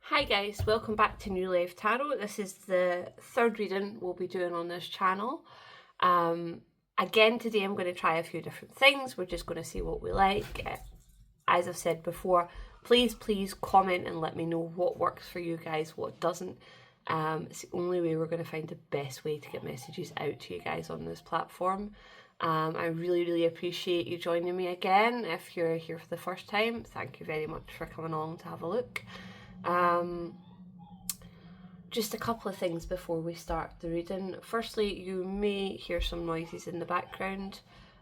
Hi guys, welcome back to New Life Tarot. This is the third reading we'll be doing on this channel. Again, today I'm going to try a few different things. We're just going to see what we like. As I've said before, please comment and let me know what works for you guys, what doesn't. It's the only way we're going to find the best way to get messages out to you guys on this platform. I really appreciate you joining me again. If you're here for the first time, thank you very much for coming along to have a look. Just a couple of things before we start the reading. Firstly, you may hear some noises in the background.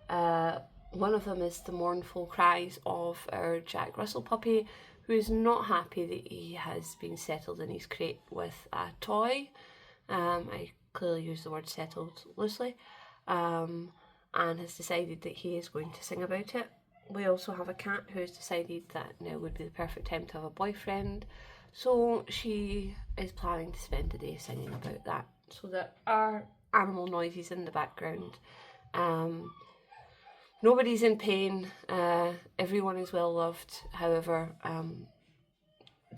One of them is the mournful cries of our Jack Russell puppy, who is not happy that he has been settled in his crate with a toy. I clearly use the word settled loosely, and has decided that he is going to sing about it. We also have a cat who has decided that now would be the perfect time to have a boyfriend. So she is planning to spend the day singing about that. So there are animal noises in the background. Nobody's in pain. Everyone is well loved. However,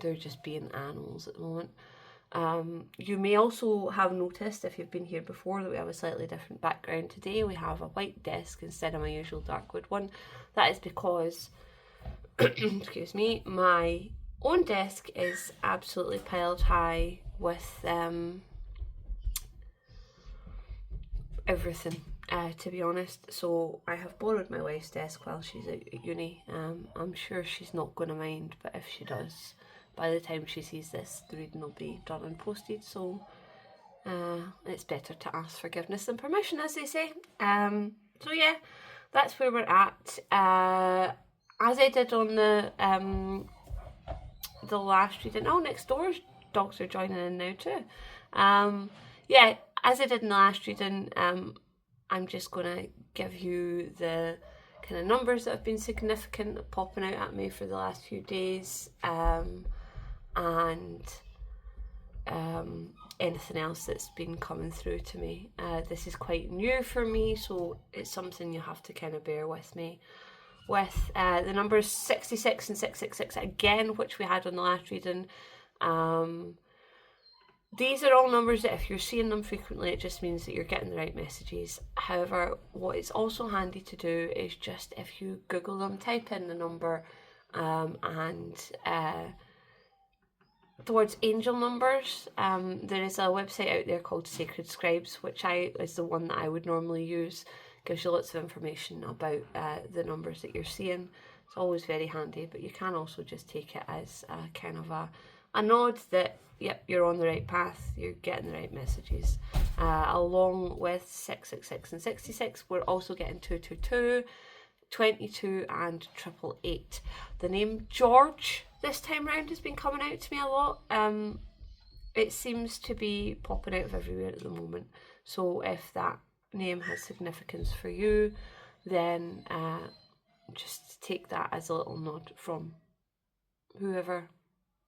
they're just being animals at the moment. You may also have noticed, if you've been here before, that we have a slightly different background today. We have a white desk instead of my usual dark wood one. That is because, excuse me, my own desk is absolutely piled high with everything, to be honest. So I have borrowed my wife's desk while she's out at uni. I'm sure she's not going to mind, but if she does, by the time she sees this, the reading will be done and posted. So it's better to ask forgiveness than permission, as they say. So yeah, that's where we're at. As I did on the last reading. Oh, next door's dogs are joining in now too. Yeah, as I did in the last reading, I'm just going to give you the kind of numbers that have been significant popping out at me for the last few days, and anything else that's been coming through to me. This is quite new for me, so it's something you have to kind of bear with me with. The numbers 66 and 666 again, which we had on the last reading. These are all numbers that if you're seeing them frequently, it just means that you're getting the right messages. However, what is also handy to do is just, if you Google them, type in the number and the words angel numbers. There is a website out there called Sacred Scribes, which is the one that I would normally use. Gives you lots of information about the numbers that you're seeing. It's always very handy, but you can also just take it as a kind of a nod that, yep, you're on the right path, you're getting the right messages. Along with 666 and 66, we're also getting 222, 22 and 888. The name George this time round has been coming out to me a lot. It seems to be popping out of everywhere at the moment. So if that name has significance for you, then just take that as a little nod from whoever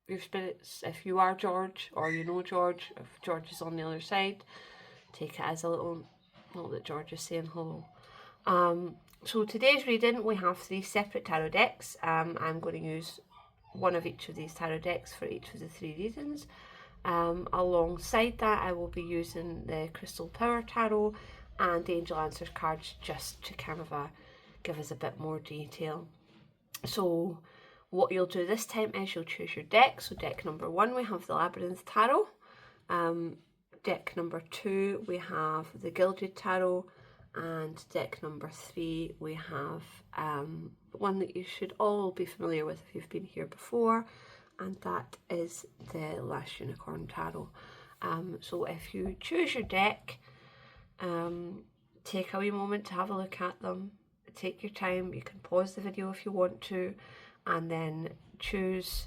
your spirits. If you are George, or you know George, if George is on the other side, take it as a little note that George is saying hello. So today's reading, we have 3 separate tarot decks. I'm going to use one of each of these tarot decks for each of the 3 readings. Alongside that, I will be using the Crystal Power Tarot and the Angel Answers cards, just to kind of give us a bit more detail. So what you'll do this time is you'll choose your deck. So deck number 1, we have the Labyrinth Tarot. Deck number 2, we have the Gilded Tarot. And deck number 3, we have one that you should all be familiar with if you've been here before, and that is the Last Unicorn Tarot. So if you choose your deck, take a wee moment to have a look at them. Take your time. You can pause the video if you want to, and then choose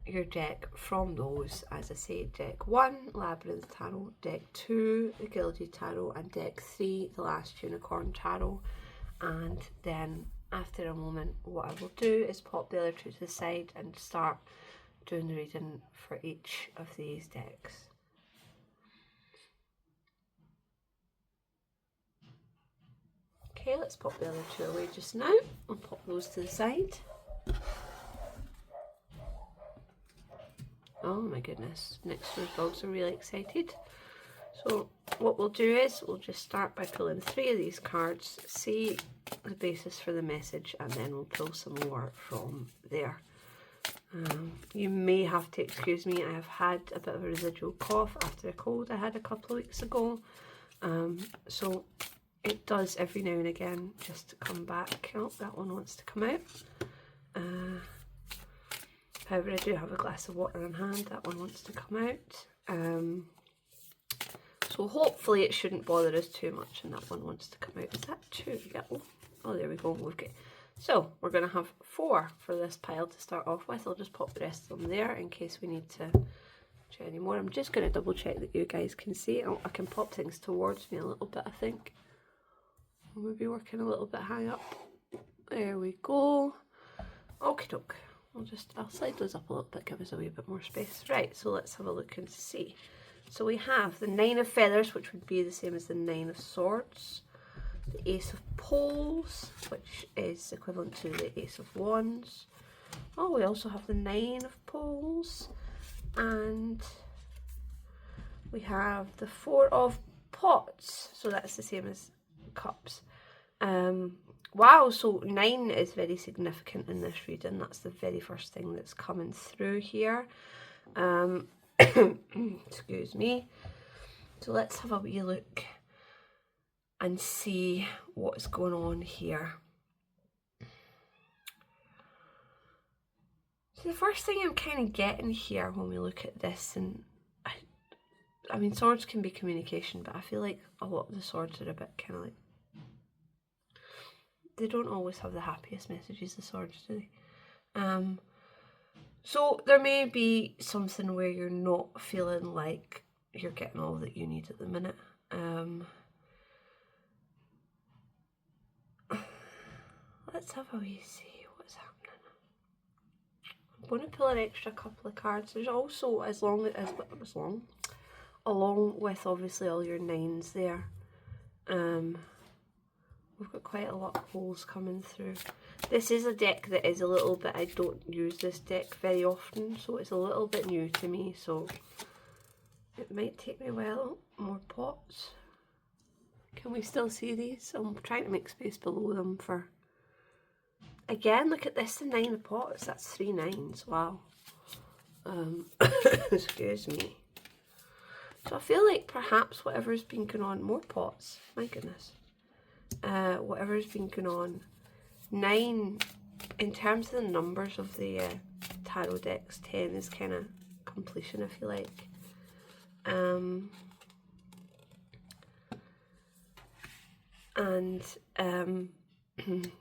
your deck from those. As I say, deck 1, Labyrinth Tarot, deck 2, the Gilded Tarot, and deck 3, the Last Unicorn Tarot. And then after a moment, what I will do is pop the other 2 to the side and start doing the reading for each of these decks. Okay, let's pop the other 2 away just now. I'll pop those to the side. Oh my goodness, next door's dogs are really excited. So what we'll do is we'll just start by pulling 3 of these cards, see the basis for the message, and then we'll pull some more from there. You may have to excuse me, I have had a bit of a residual cough after a cold I had a couple of weeks ago. So it does every now and again just to come back. Oh, that one wants to come out. However, I do have a glass of water on hand. That one wants to come out. So hopefully it shouldn't bother us too much, and that one wants to come out. Is that 2? Yeah. Oh, there we go. Okay. So we're going to have 4 for this pile to start off with. I'll just pop the rest of them there in case we need to do any more. I'm just going to double check that you guys can see. Oh, I can pop things towards me a little bit, I think. I'll maybe working a little bit high up. There we go. Okie doke. I'll slide those up a little bit, give us a wee bit more space. Right, so let's have a look and see. So we have the 9 of feathers, which would be the same as the 9 of swords. The ace of poles, which is equivalent to the ace of wands. Oh, we also have the 9 of poles. And we have the 4 of pots. So that's the same as cups. Wow, so 9 is very significant in this reading. That's the very first thing that's coming through here. Excuse me. So let's have a wee look and see what's going on here. So the first thing I'm kind of getting here when we look at this, and I mean swords can be communication, but I feel like a lot of the swords are a bit kind of like, they don't always have the happiest messages, the swords, do they? So there may be something where you're not feeling like you're getting all that you need at the minute. Let's have a wee see what's happening. I'm going to pull an extra couple of cards. There's also, along with obviously all your 9s there, we've got quite a lot of holes coming through. This is a deck that is a little bit, I don't use this deck very often, so it's a little bit new to me, so it might take me a while. More pots. Can we still see these? I'm trying to make space below them for... Again, look at this, the 9 of pots. That's 3 9s. Wow. Excuse me. So I feel like perhaps whatever's been going on... More pots. My goodness. Whatever's been going on. 9, in terms of the numbers of the tarot decks, 10 is kind of completion, I feel like.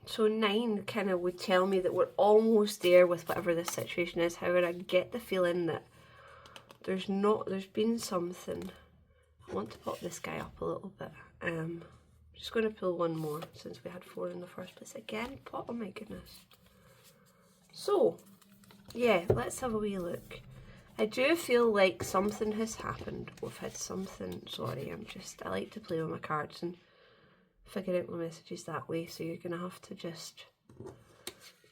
So 9 kind of would tell me that we're almost there with whatever this situation is. However, I get the feeling that there's been something. I want to pop this guy up a little bit. I'm just going to pull one more since we had 4 in the first place. Again, pot, oh my goodness. So, yeah, let's have a wee look. I do feel like something has happened. We've had something, sorry, I like to play with my cards and figure out my messages that way, so you're going to have to just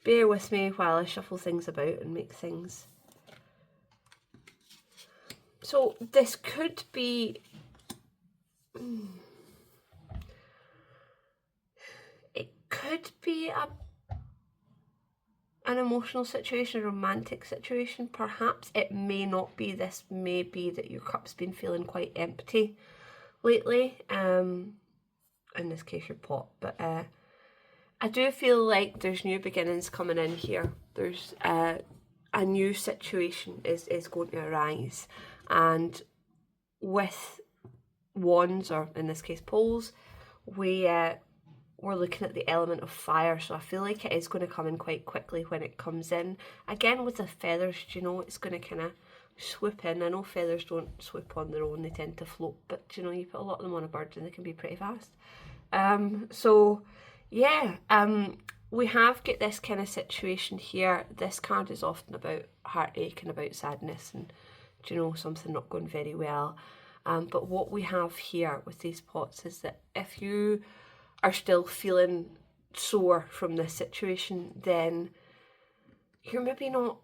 bear with me while I shuffle things about and make things. So this could be... It could be an emotional situation, a romantic situation. Perhaps it may not be. This may be that your cup's been feeling quite empty lately. In this case your pot, but I do feel like there's new beginnings coming in here. There's a new situation is going to arise, and with wands, or in this case poles, we're looking at the element of fire, so I feel like it is going to come in quite quickly when it comes in. Again, with the feathers, you know, it's going to kind of swoop in. I know feathers don't swoop on their own, they tend to float, but you know, you put a lot of them on a bird and they can be pretty fast. So yeah, we have got this kind of situation here. This card is often about heartache and about sadness and, you know, something not going very well. But what we have here with these pots is that if you are still feeling sore from this situation, then you're maybe not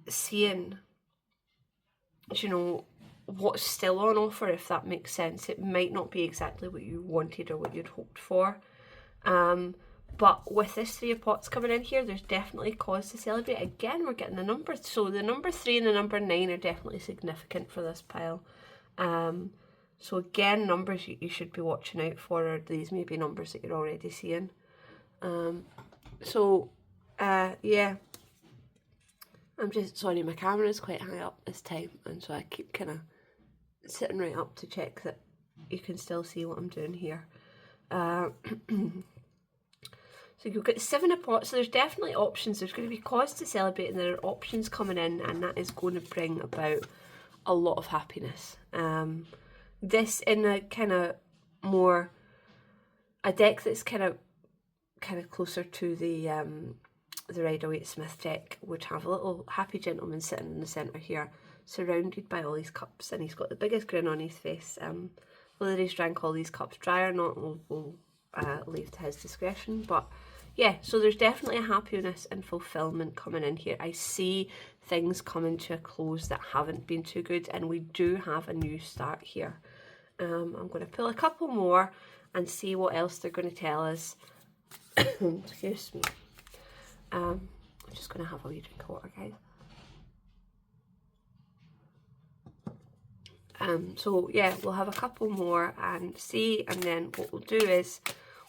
seeing you know, what's still on offer, if that makes sense. It might not be exactly what you wanted or what you'd hoped for. But with this 3 of pots coming in here, there's definitely cause to celebrate. Again, we're getting the numbers. So the number 3 and the number 9 are definitely significant for this pile. So again, numbers you should be watching out for, or these may be numbers that you're already seeing. Yeah. I'm just, sorry, my camera is quite high up this time, and so I keep kind of sitting right up to check that you can still see what I'm doing here. So you've got 7 of pots, so there's definitely options. There's going to be cause to celebrate, and there are options coming in, and that is going to bring about a lot of happiness. This in a kind of more, a deck that's kind of closer to the Rider-Waite-Smith deck would have a little happy gentleman sitting in the centre here, surrounded by all these cups, and he's got the biggest grin on his face. Whether he's drank all these cups dry or not, we'll leave to his discretion. But yeah, so there's definitely a happiness and fulfillment coming in here. I see things coming to a close that haven't been too good, and we do have a new start here. I'm going to pull a couple more and see what else they're going to tell us. Excuse me. I'm just going to have a wee drink of water, guys. So yeah, we'll have a couple more and see, and then what we'll do is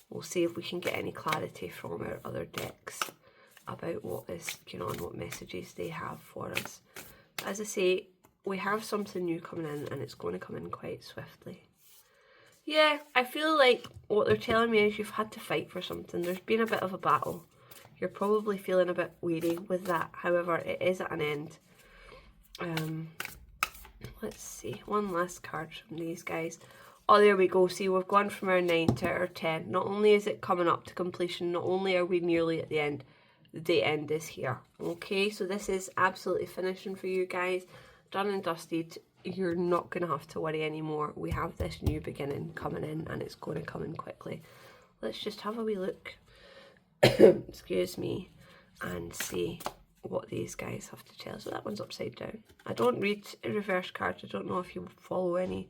we'll see if we can get any clarity from our other decks about what is going on, what messages they have for us. As I say, we have something new coming in, and it's going to come in quite swiftly. Yeah, I feel like what they're telling me is you've had to fight for something. There's been a bit of a battle. You're probably feeling a bit weary with that. However, it is at an end. Let's see, one last card from these guys. Oh, there we go. See, we've gone from our 9 to our 10. Not only is it coming up to completion, not only are we nearly at the end is here. Okay, so this is absolutely finishing for you guys. Done and dusted. You're not going to have to worry anymore. We have this new beginning coming in, and it's going to come in quickly. Let's just have a wee look. Excuse me. And see what these guys have to tell us. So that one's upside down. I don't read reverse cards. I don't know if you follow any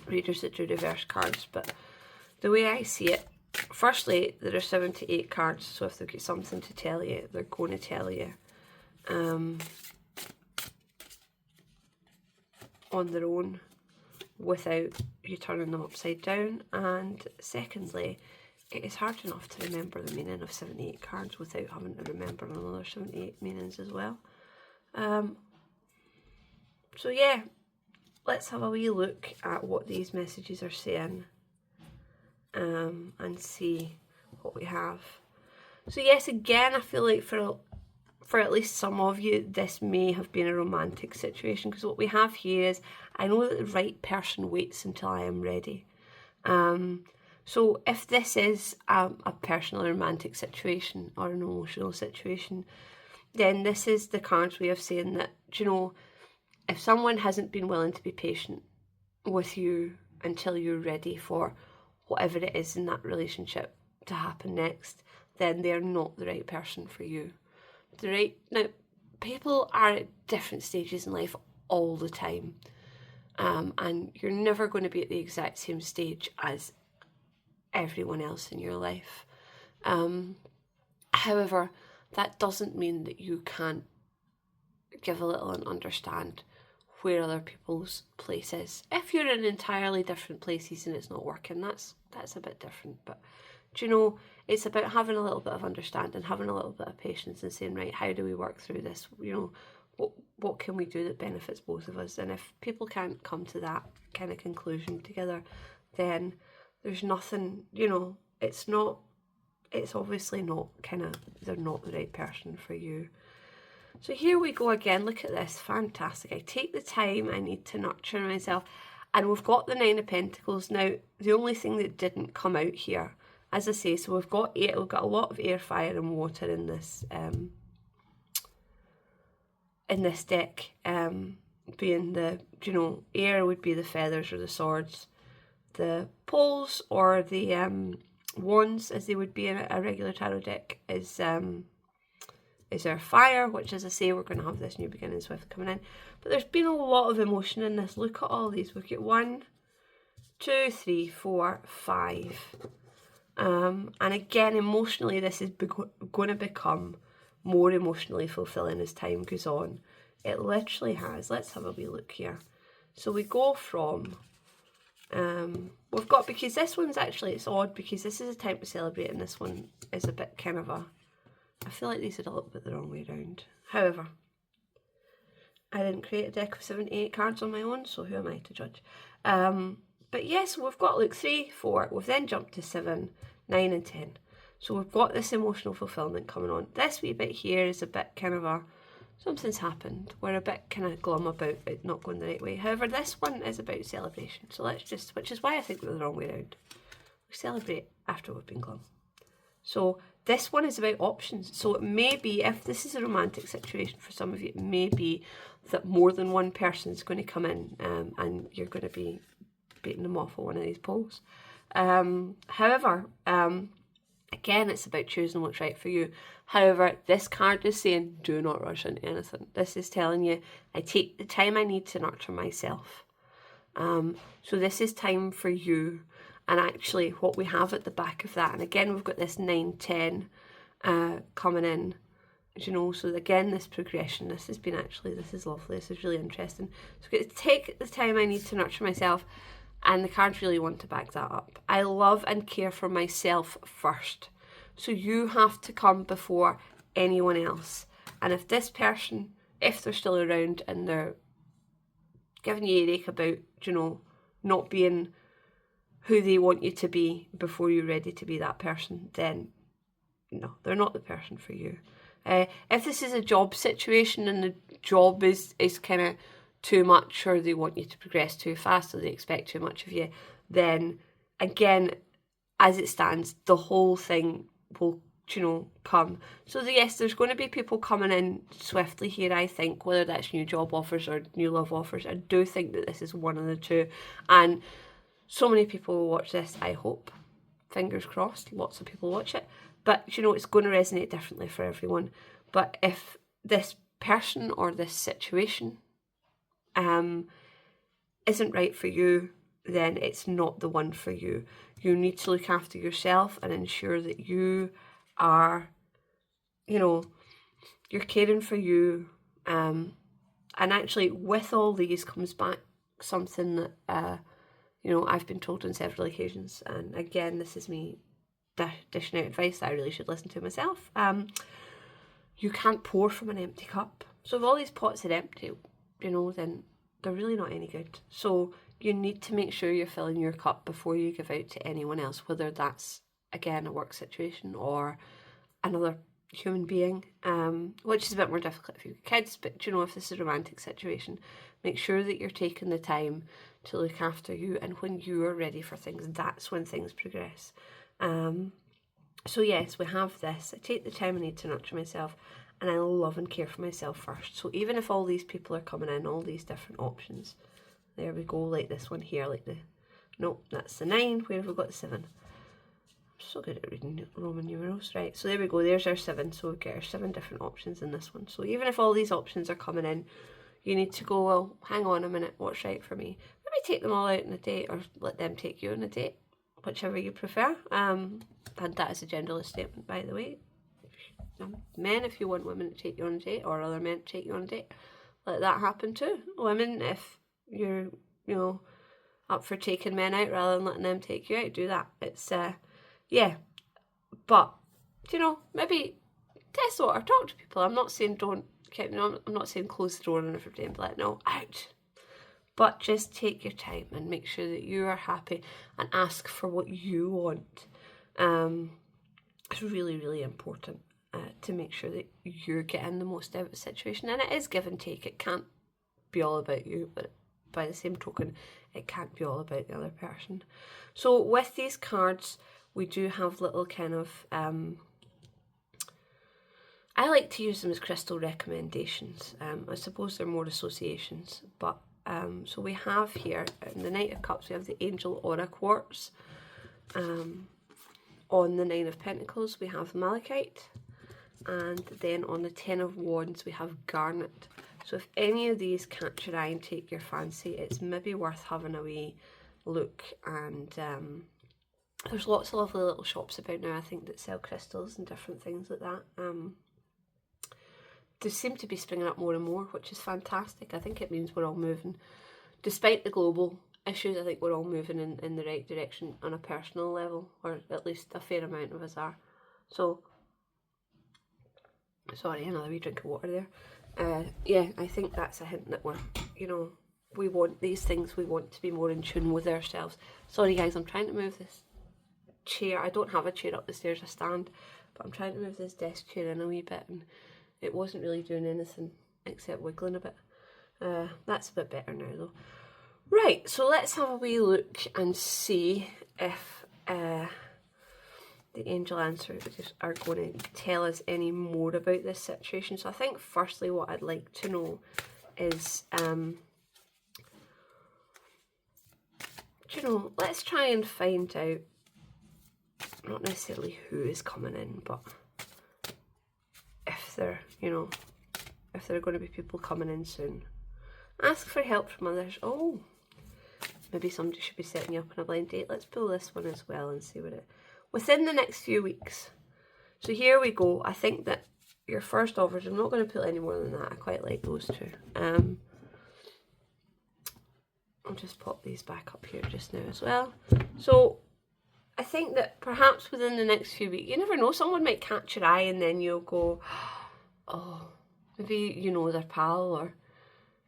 readers that do reverse cards, but the way I see it, firstly, there are 7 to 8 cards, so if they've got something to tell you, they're going to tell you on their own without you turning them upside down. And secondly, it is hard enough to remember the meaning of 78 cards without having to remember another 78 meanings as well. So yeah, let's have a wee look at what these messages are saying and see what we have. So yes, again, I feel like for at least some of you, this may have been a romantic situation, because what we have here is, I know that the right person waits until I am ready. So if this is a personal romantic situation or an emotional situation, then this is the cards way of saying that, you know, if someone hasn't been willing to be patient with you until you're ready for whatever it is in that relationship to happen next, then they're not the right person for you. Now, people are at different stages in life all the time, and you're never going to be at the exact same stage as everyone else in your life. However, that doesn't mean that you can't give a little and understand where other people's place is. If you're in entirely different places and it's not working, that's a bit different. But do you know, it's about having a little bit of understanding, having a little bit of patience, and saying, right, how do we work through this? You know, what can we do that benefits both of us? And if people can't come to that kind of conclusion together, then there's nothing, you know, it's obviously not they're not the right person for you. So here we go again. Look at this. Fantastic. I take the time I need to nurture myself. And we've got the 9 of Pentacles. Now, the only thing that didn't come out here, as I say, so we've got a lot of air, fire and water in this deck. Being the, you know, air would be the feathers or the swords. The poles or the wands, as they would be in a regular tarot deck, is is our fire, which, as I say, we're going to have this new beginning swift coming in. But there's been a lot of emotion in this. Look at all these. We've got 1, 2, 3, 4, 5. And again, emotionally, this is going to become more emotionally fulfilling as time goes on. It literally has. Let's have a wee look here. So we go from, we've got, because this one's actually, it's odd because this is a time to celebrate and this one is a bit kind of a, I feel like these are a little bit the wrong way around. However, I didn't create a deck of 78 cards on my own, so who am I to judge? But yes, we've got, look, 3, 4, we've then jumped to 7, 9 and 10. So we've got this emotional fulfillment coming on. This wee bit here is a bit kind of a, something's happened. We're a bit kind of glum about it not going the right way. However, this one is about celebration. So let's just, which is why I think we're the wrong way around. We celebrate after we've been glum. So this one is about options. So it may be, if this is a romantic situation for some of you, it may be that more than one person is going to come in and you're going to be beating them off on one of these polls. However, again, it's about choosing what's right for you. However, this card is saying, do not rush into anything. This is telling you, I take the time I need to nurture myself. So this is time for you. And actually, what we have at the back of that, and again, we've got this 9, 10 coming in. You know, so again, this progression, this has been actually, this is lovely. This is really interesting. So I'm going to take the time I need to nurture myself. And the cards really want to back that up. I love and care for myself first. So you have to come before anyone else. And if this person, if they're still around and they're giving you a earache about, you know, not being who they want you to be before you're ready to be that person, then no, they're not the person for you. If this is a job situation and the job is kind of too much, or they want you to progress too fast, or they expect too much of you, then again, as it stands, the whole thing will, you know, come. So yes, there's going to be people coming in swiftly here, I think, whether that's new job offers or new love offers. I do think that this is one of the two, and so many people will watch this, I hope. Fingers crossed, lots of people watch it. But, you know, it's going to resonate differently for everyone. But if this person or this situation isn't right for you, then it's not the one for you. You need to look after yourself and ensure that you are, you know, you're caring for you. And actually, with all these comes back something that, you know, I've been told on several occasions. And again, this is me dishing out advice that I really should listen to myself. You can't pour from an empty cup. So if all these pots are empty, you know, then they're really not any good. So you need to make sure you're filling your cup before you give out to anyone else, whether that's, again, a work situation or another human being, which is a bit more difficult if you've got kids, but, you know, if this is a romantic situation, make sure that you're taking the time to look after you, and when you are ready for things, that's when things progress. So yes, we have this. I take the time I need to nurture myself, and I love and care for myself first. So even if all these people are coming in, all these different options, there we go, like this one here, like the, nope, that's the 9, where have we got the 7? I'm so good at reading Roman numerals, right, so there we go, there's our 7, so we've got our 7 different options in this one. So even if all these options are coming in, you need to go, well, hang on a minute, what's right for me? Maybe take them all out on a date, or let them take you on a date, whichever you prefer. And that is a genderless statement, by the way. Men, if you want women to take you on a date, or other men to take you on a date, let that happen too. Women, if you're, you know, up for taking men out rather than letting them take you out, do that. It's, yeah. But, you know, maybe test the water, talk to people. I'm not saying don't, you know, I'm not saying close the door on everybody and be like, no, out. But just take your time and make sure that you are happy and ask for what you want. It's really, really important to make sure that you're getting the most out of the situation. And it is give and take. It can't be all about you, but by the same token, it can't be all about the other person. So with these cards, we do have little kind of, I like to use them as crystal recommendations. I suppose they're more associations, but so we have here, in the Knight of Cups, we have the Angel Aura Quartz. On the 9 of Pentacles, we have Malachite. And then on the Ten of Wands, we have Garnet. So if any of these catch your eye and take your fancy, it's maybe worth having a wee look. And there's lots of lovely little shops about now, I think, that sell crystals and different things like that. They seem to be springing up more and more, which is fantastic. I think it means we're all moving, despite the global issues, I think we're all moving in the right direction on a personal level, or at least a fair amount of us are. So, sorry, another wee drink of water there. Yeah, I think that's a hint that we're, you know, we want these things, we want to be more in tune with ourselves. Sorry guys, I'm trying to move this chair. I don't have a chair up the stairs, a stand, but I'm trying to move this desk chair in a wee bit, and it wasn't really doing anything except wiggling a bit. That's a bit better now though. Right, so let's have a wee look and see if the angel answers are going to tell us any more about this situation. So I think firstly what I'd like to know is, you know, let's try and find out, not necessarily who is coming in, but if they're, you know, if there are going to be people coming in soon. Ask for help from others. Oh, maybe somebody should be setting you up on a blind date. Let's pull this one as well and see what it... Within the next few weeks. So here we go. I think that your first offers, I'm not going to pull any more than that. I quite like those two. I'll just pop these back up here just now as well. So I think that perhaps within the next few weeks, you never know, someone might catch your eye and then you'll go, oh, maybe you know their pal or,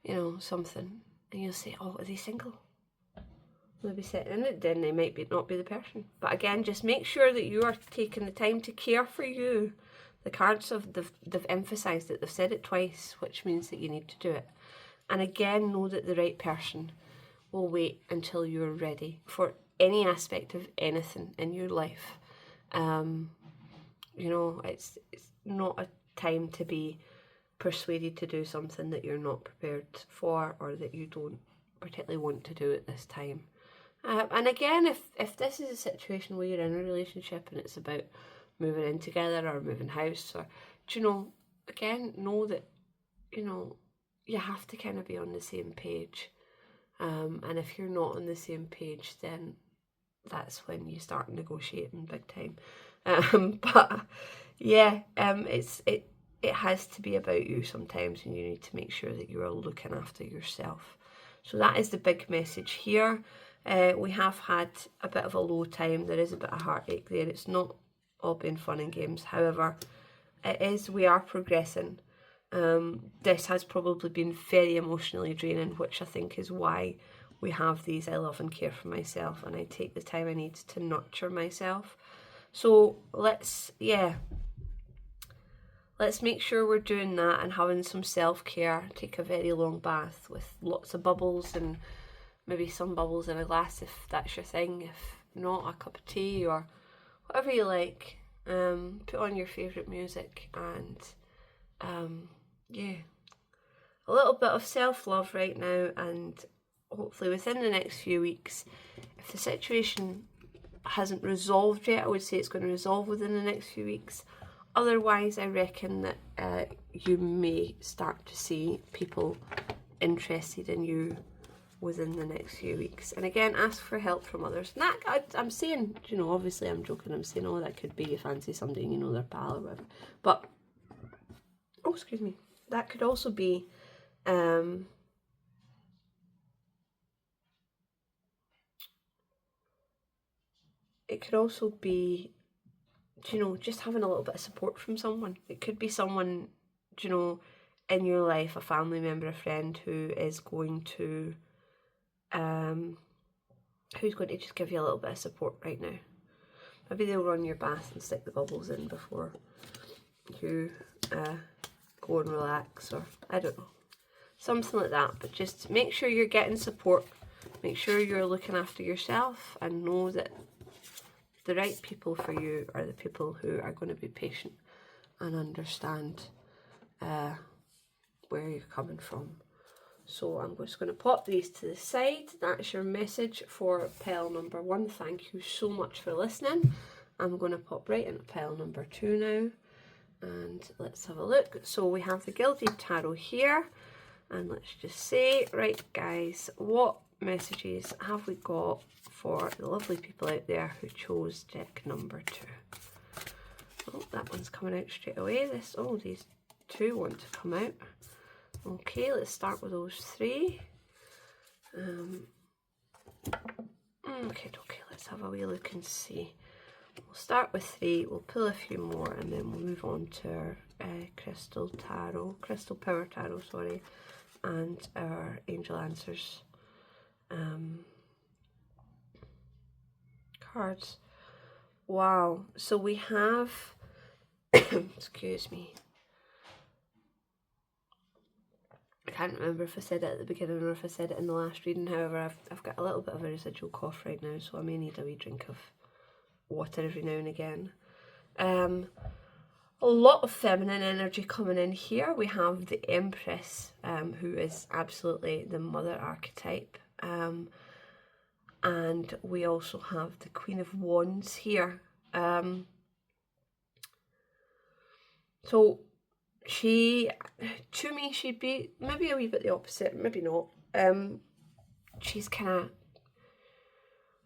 you know, something. And you'll say, oh, are they single? They'll be sitting in it, then they might not be the person. But again, just make sure that you are taking the time to care for you. The cards they've emphasised it, they've said it twice, which means that you need to do it. And again, know that the right person will wait until you're ready for any aspect of anything in your life. You know, it's not a time to be persuaded to do something that you're not prepared for or that you don't particularly want to do at this time. And again, if this is a situation where you're in a relationship and it's about moving in together or moving house, or, do you know, again, know that, you know, you have to kind of be on the same page. And if you're not on the same page, then that's when you start negotiating big time. But yeah, it has to be about you sometimes, and you need to make sure that you are looking after yourself. So that is the big message here. We have had a bit of a low time. There is a bit of heartache there. It's not all been fun and games. However, we are progressing. This has probably been very emotionally draining, which I think is why we have these I love and care for myself, and I take the time I need to nurture myself. So let's make sure we're doing that and having some self-care. Take a very long bath with lots of bubbles, and maybe some bubbles in a glass if that's your thing. If not, a cup of tea or whatever you like. Put on your favourite music and yeah, a little bit of self-love right now, and hopefully within the next few weeks, if the situation hasn't resolved yet, I would say it's going to resolve within the next few weeks. Otherwise, I reckon that you may start to see people interested in you within the next few weeks. And again, ask for help from others. And I'm saying, you know, obviously I'm joking, I'm saying, oh, that could be you fancy somebody and you know their pal or whatever. But, oh, excuse me, that could also be, it could also be, you know, just having a little bit of support from someone. It could be someone, you know, in your life, a family member, a friend who is going to, who's going to just give you a little bit of support right now. Maybe they'll run your bath and stick the bubbles in before you go and relax, or I don't know, something like that. But just make sure you're getting support, make sure you're looking after yourself, and know that the right people for you are the people who are going to be patient and understand where you're coming from. So I'm just going to pop these to the side. That's your message for pile number 1. Thank you so much for listening. I'm going to pop right into pile number 2 now. And let's have a look. So we have the Gilded Tarot here. And let's just say, right guys, what messages have we got for the lovely people out there who chose deck number 2? Oh, that one's coming out straight away. These 2 want to come out. Okay, let's start with those 3. Okay, let's have a wee look and see. We'll start with 3, we'll pull a few more, and then we'll move on to our Crystal Power Tarot, sorry, and our Angel Answers cards. Wow, so we have, excuse me, I can't remember if I said it at the beginning or if I said it in the last reading. However, I've got a little bit of a residual cough right now, so I may need a wee drink of water every now and again. A lot of feminine energy coming in here. We have the Empress, who is absolutely the mother archetype. And we also have the Queen of Wands here. So she, to me, she'd be maybe a wee bit the opposite, maybe not. She's kind of,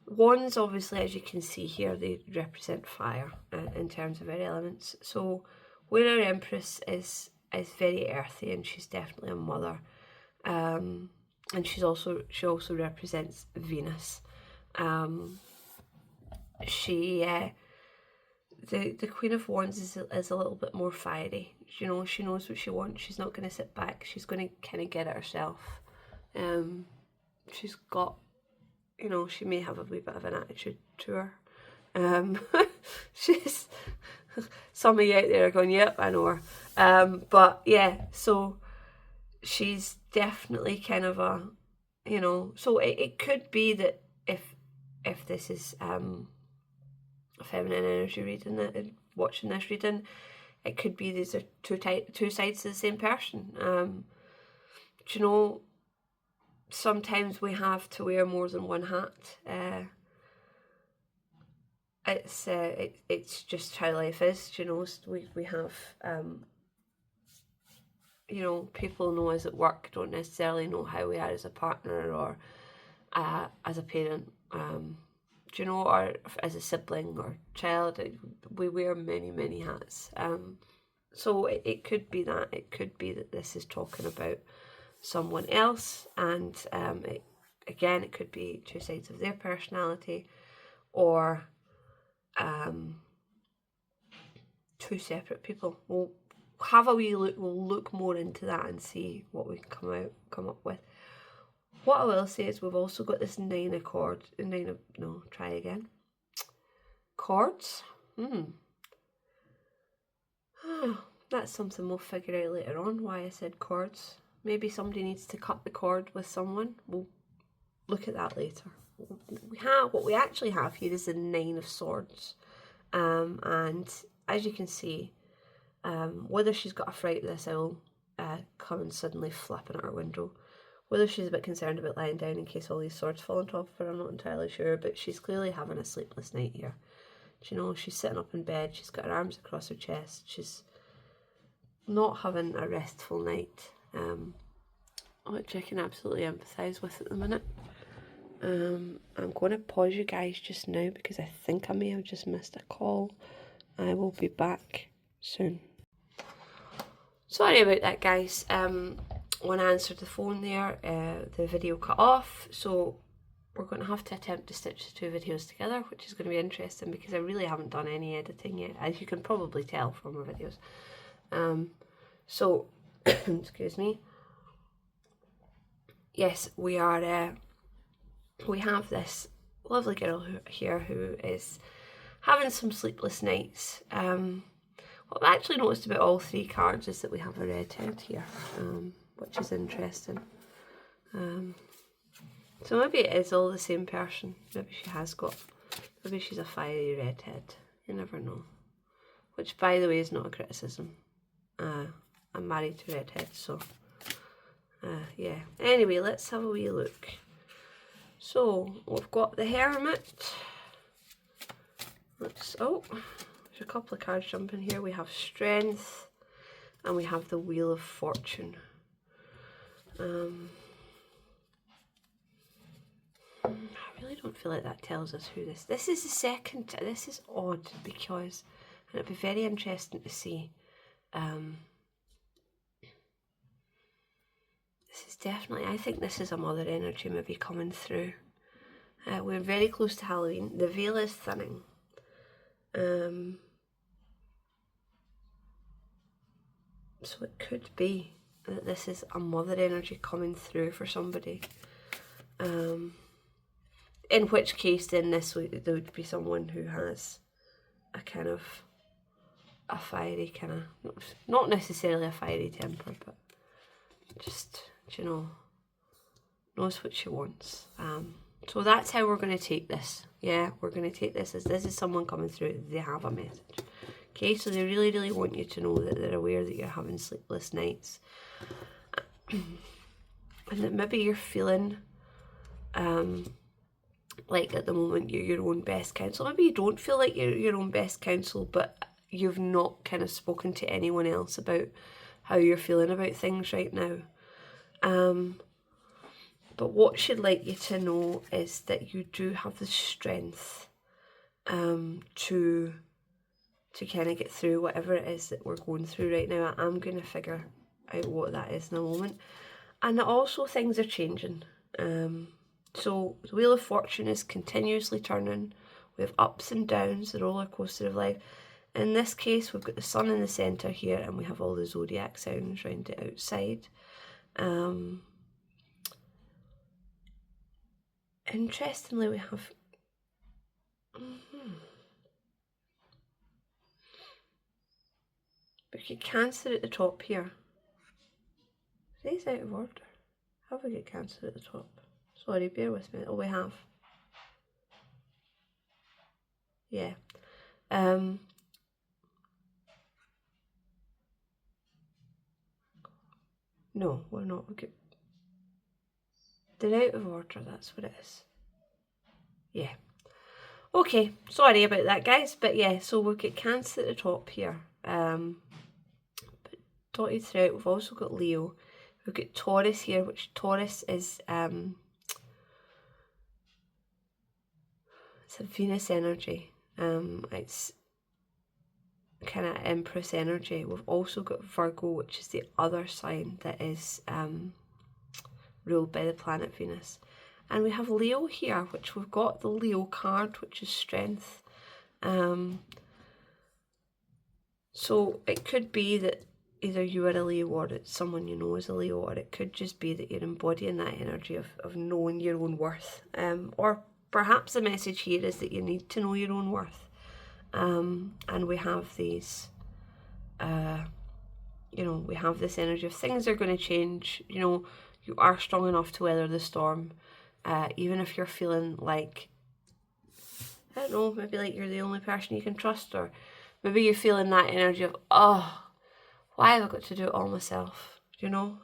wands obviously, as you can see here, they represent fire in terms of our elements. So where our Empress is very earthy, and she's definitely a mother. And she also represents Venus. The Queen of Wands is a little bit more fiery. You know, she knows what she wants. She's not going to sit back. She's going to kind of get it herself. She's got, you know, she may have a wee bit of an attitude to her. She's, some of you out there are going, yep, I know her. But yeah, so she's definitely kind of a, you know, so it could be that if this is a feminine energy reading, watching this reading, it could be these are two sides of the same person. Do you know, sometimes we have to wear more than one hat. It's just how life is. You know, we have you know, people know us at work don't necessarily know how we are as a partner or as a parent. Do you know, or as a sibling or child. We wear many hats. So it could be that. It could be that this is talking about someone else, and it could be two sides of their personality, or two separate people. We'll have a wee look. We'll look more into that and see what we come up with. What I will say is we've also got this chords. That's something we'll figure out later on, why I said chords. Maybe somebody needs to cut the cord with someone. We'll look at that later. What we actually have here is the 9 of Swords. And as you can see, whether she's got a fright of this owl coming suddenly flapping at her window, whether she's a bit concerned about lying down in case all these swords fall on top of her, I'm not entirely sure, but she's clearly having a sleepless night here. Do you know, she's sitting up in bed, she's got her arms across her chest, she's not having a restful night, which I can absolutely empathise with at the minute. I'm going to pause you guys just now because I think I may have just missed a call. I will be back soon. Sorry about that, guys. When I answered the phone there, the video cut off, so we're going to have to attempt to stitch the two videos together, which is going to be interesting because I really haven't done any editing yet, as you can probably tell from my videos. So, excuse me. Yes, we are. We have this lovely girl here who is having some sleepless nights. What I've actually noticed about all 3 cards is that we have a redhead here, which is interesting. So maybe it is all the same person. Maybe she's a fiery redhead. You never know. Which, by the way, is not a criticism. I'm married to redheads, so yeah. Anyway, let's have a wee look. So we've got the Hermit. There's a couple of cards jumping here. We have Strength and we have the Wheel of Fortune. I really don't feel like that tells us who this is the second. This is odd because, and it'd be very interesting to see. This is definitely, I think this is a mother energy maybe coming through. We're very close to Halloween. The veil is thinning. So it could be that this is a mother energy coming through for somebody. In which case then there would be someone who has a kind of a fiery kind of, not necessarily a fiery temper, but just, you know, knows what she wants. So that's how we're going to take this. Yeah, we're going to take this as this is someone coming through, they have a message. Okay, so they really, really want you to know that they're aware that you're having sleepless nights. And that maybe you're feeling like at the moment you're your own best counsel. Maybe you don't feel like you're your own best counsel, but you've not kind of spoken to anyone else about how you're feeling about things right now. But what she'd like you to know is that you do have the strength to kind of get through whatever it is that we're going through right now. I'm going to figure out what that is in a moment. And also things are changing. So the Wheel of Fortune is continuously turning. We have ups and downs, the roller coaster of life. In this case, we've got the sun in the centre here, and we have all the zodiac signs around it outside. Interestingly, we have... We get Cancer at the top here. Today's out of order. Have we got Cancer at the top? Sorry, bear with me. Oh, we have. Yeah. No, we're not. Okay. They're out of order, that's what it is. Yeah. Okay, sorry about that, guys. But yeah, so we'll get Cancer at the top here. But dotted throughout, we've also got Leo. We've got Taurus here, which Taurus is it's a Venus energy. It's kind of Empress energy. We've also got Virgo, which is the other sign that is ruled by the planet Venus. And we have Leo here, which we've got the Leo card, which is strength. So it could be that either you are a Leo or it's someone you know is a Leo, or it could just be that you're embodying that energy of knowing your own worth. Or perhaps the message here is that you need to know your own worth. And we have these, you know, we have this energy of things are going to change. You know, you are strong enough to weather the storm. Even if you're feeling like, I don't know, maybe like you're the only person you can trust, or maybe you're feeling that energy of, oh, why have I got to do it all myself, you know?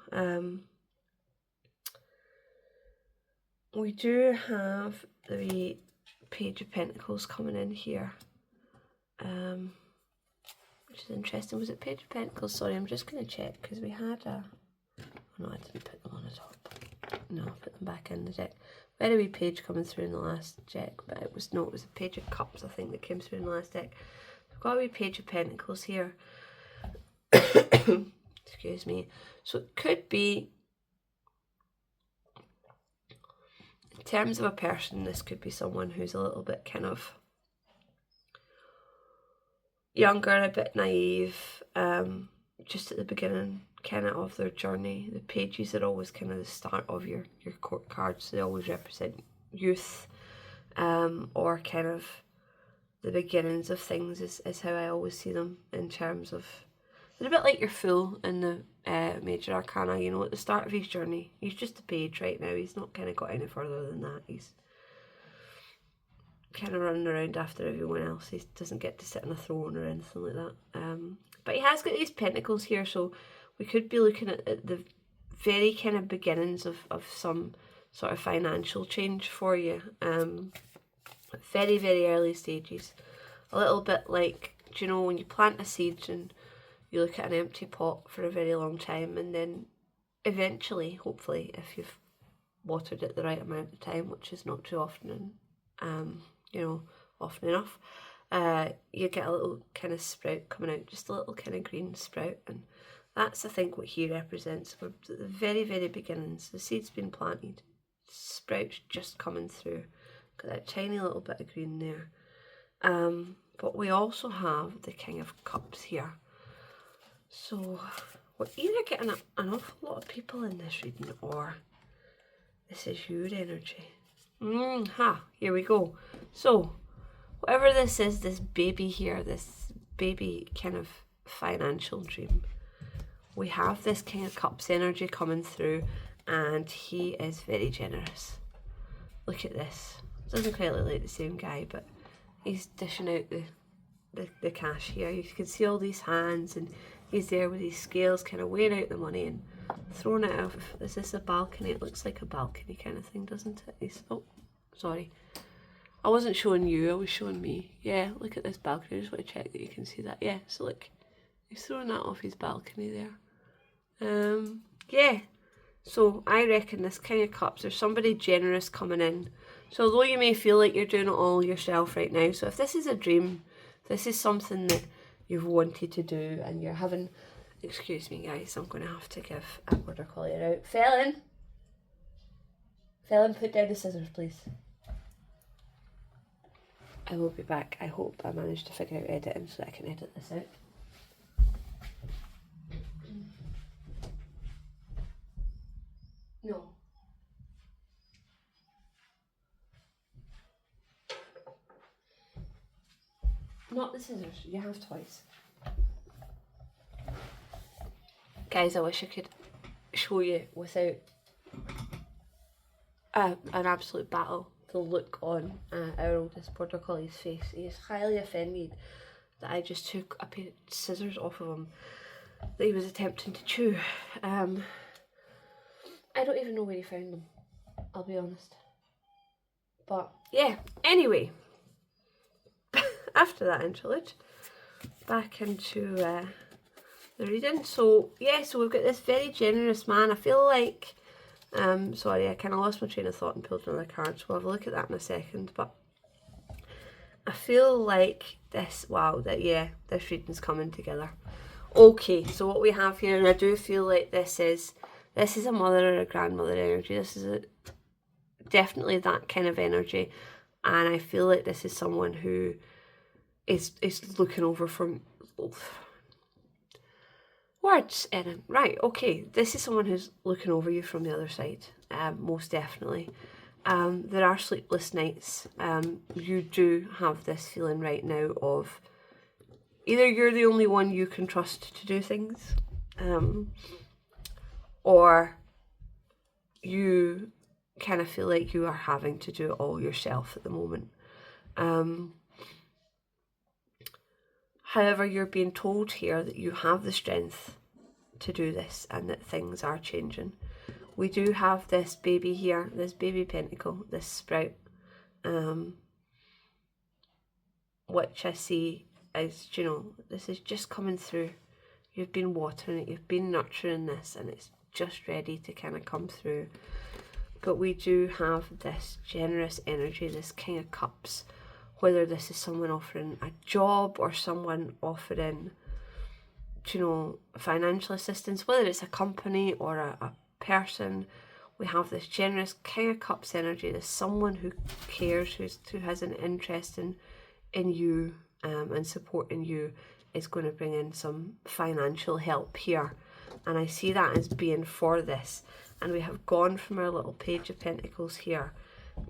We do have the Page of Pentacles coming in here, which is interesting. Was it Page of Pentacles? Sorry, I'm just going to check, because we had a... Oh, no, I didn't put them on the top. No, I put them back in the deck. We had a wee page coming through in the last deck, but it was a Page of Cups, I think, that came through in the last deck. We've got a wee Page of Pentacles here. Excuse me. So it could be, in terms of a person, this could be someone who's a little bit kind of younger, a bit naive, just at the beginning kind of their journey. The pages are always kind of the start of your court cards. They always represent youth, or kind of the beginnings of things is how I always see them, in terms of, they're a bit like your Fool in the Major Arcana, you know, at the start of his journey. He's just a page right now. He's not kind of got any further than that. He's kind of running around after everyone else. He doesn't get to sit on a throne or anything like that. But he has got these pentacles here, so we could be looking at the very kind of beginnings of some sort of financial change for you. Very, very early stages. A little bit like do you know, when you plant a seed and you look at an empty pot for a very long time, and then eventually, hopefully, if you've watered it the right amount of time, which is not too often, and often enough, you get a little kind of sprout coming out, just a little kind of green sprout, and that's, I think, what he represents. We're at the very, very beginnings. The seed's been planted, sprouts just coming through. Got that tiny little bit of green there. But we also have the King of Cups here. So we're either getting an awful lot of people in this reading, or this is your energy. Here we go. So whatever this is, this baby here, this baby kind of financial dream, we have this King of Cups energy coming through, and he is very generous. Look at this. Doesn't quite look like the same guy, but he's dishing out the cash here. You can see all these hands, and he's there with his scales kind of weighing out the money and throwing it out. Is this a balcony? It looks like a balcony kind of thing, doesn't it? Oh, sorry. I wasn't showing you, I was showing me. Yeah, look at this balcony. I just want to check that you can see that. Yeah, so look, he's throwing that off his balcony there. Yeah, so I reckon this King of Cups, there's somebody generous coming in. So although you may feel like you're doing it all yourself right now, so if this is a dream, this is something that you've wanted to do, and you're having, excuse me guys, I'm going to have to give a border collie out. Felon, put down the scissors please. I will be back. I hope I managed to figure out editing so that I can edit this out. No. Not the scissors, you have twice. Guys, I wish I could show you without an absolute battle. The look on our oldest border collie's face. He is highly offended that I just took a pair of scissors off of him that he was attempting to chew. I don't even know where he found them, I'll be honest. But yeah, anyway, after that interlude, back into the reading. So yeah, so we've got this very generous man. I feel like, sorry, I kind of lost my train of thought and pulled another card, so we'll have a look at that in a second. But I feel like this, this reading's coming together. Okay, so what we have here, and I do feel like this is a mother or a grandmother energy. This is definitely that kind of energy, and I feel like this is someone who is looking over from words, Erin. Right, okay, this is someone who's looking over you from the other side, most definitely. There are sleepless nights. You do have this feeling right now of either you're the only one you can trust to do things, or you kind of feel like you are having to do it all yourself at the moment. However, you're being told here that you have the strength to do this and that things are changing. We do have this baby here, this baby pentacle, this sprout, which I see as, this is just coming through. You've been watering it, you've been nurturing this, and it's just ready to kind of come through. But we do have this generous energy, this King of Cups, whether this is someone offering a job or someone offering, financial assistance, whether it's a company or a person. We have this generous King of Cups energy. There's someone who cares, who has an interest in you and supporting you, is going to bring in some financial help here. And I see that as being for this. And we have gone from our little Page of Pentacles here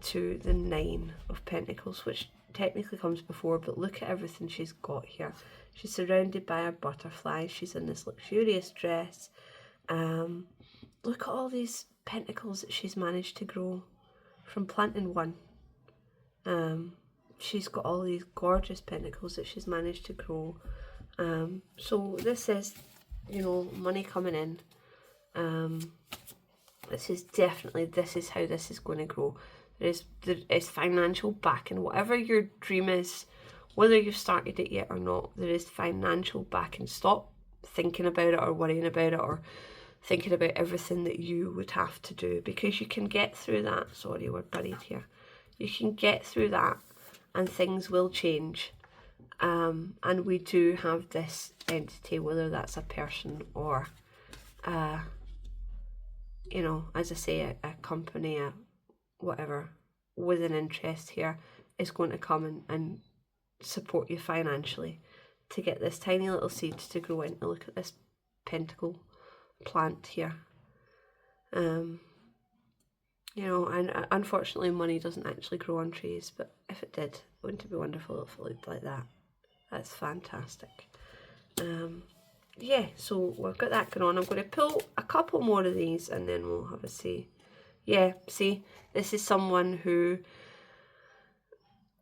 to the Nine of Pentacles, which technically comes before, but look at everything she's got here. She's surrounded by her butterflies. She's in this luxurious dress. Look at all these pentacles that she's managed to grow from planting one. She's got all these gorgeous pentacles that she's managed to grow. So this is, money coming in. This is how this is going to grow. There is financial backing. Whatever your dream is, whether you've started it yet or not, there is financial backing. Stop thinking about it or worrying about it or thinking about everything that you would have to do, because you can get through that. Sorry, we're buried here. You can get through that and things will change. And we do have this entity, whether that's a person or, you know, as I say, a company, whatever, with an interest here, is going to come and support you financially to get this tiny little seed to grow into. Look at this pentacle plant here. You know, and unfortunately money doesn't actually grow on trees, but if it did, wouldn't it be wonderful if it looked like that? That's fantastic. Yeah, so we've got that going on. I'm going to pull a couple more of these and then we'll have a see. Yeah, see, this is someone who,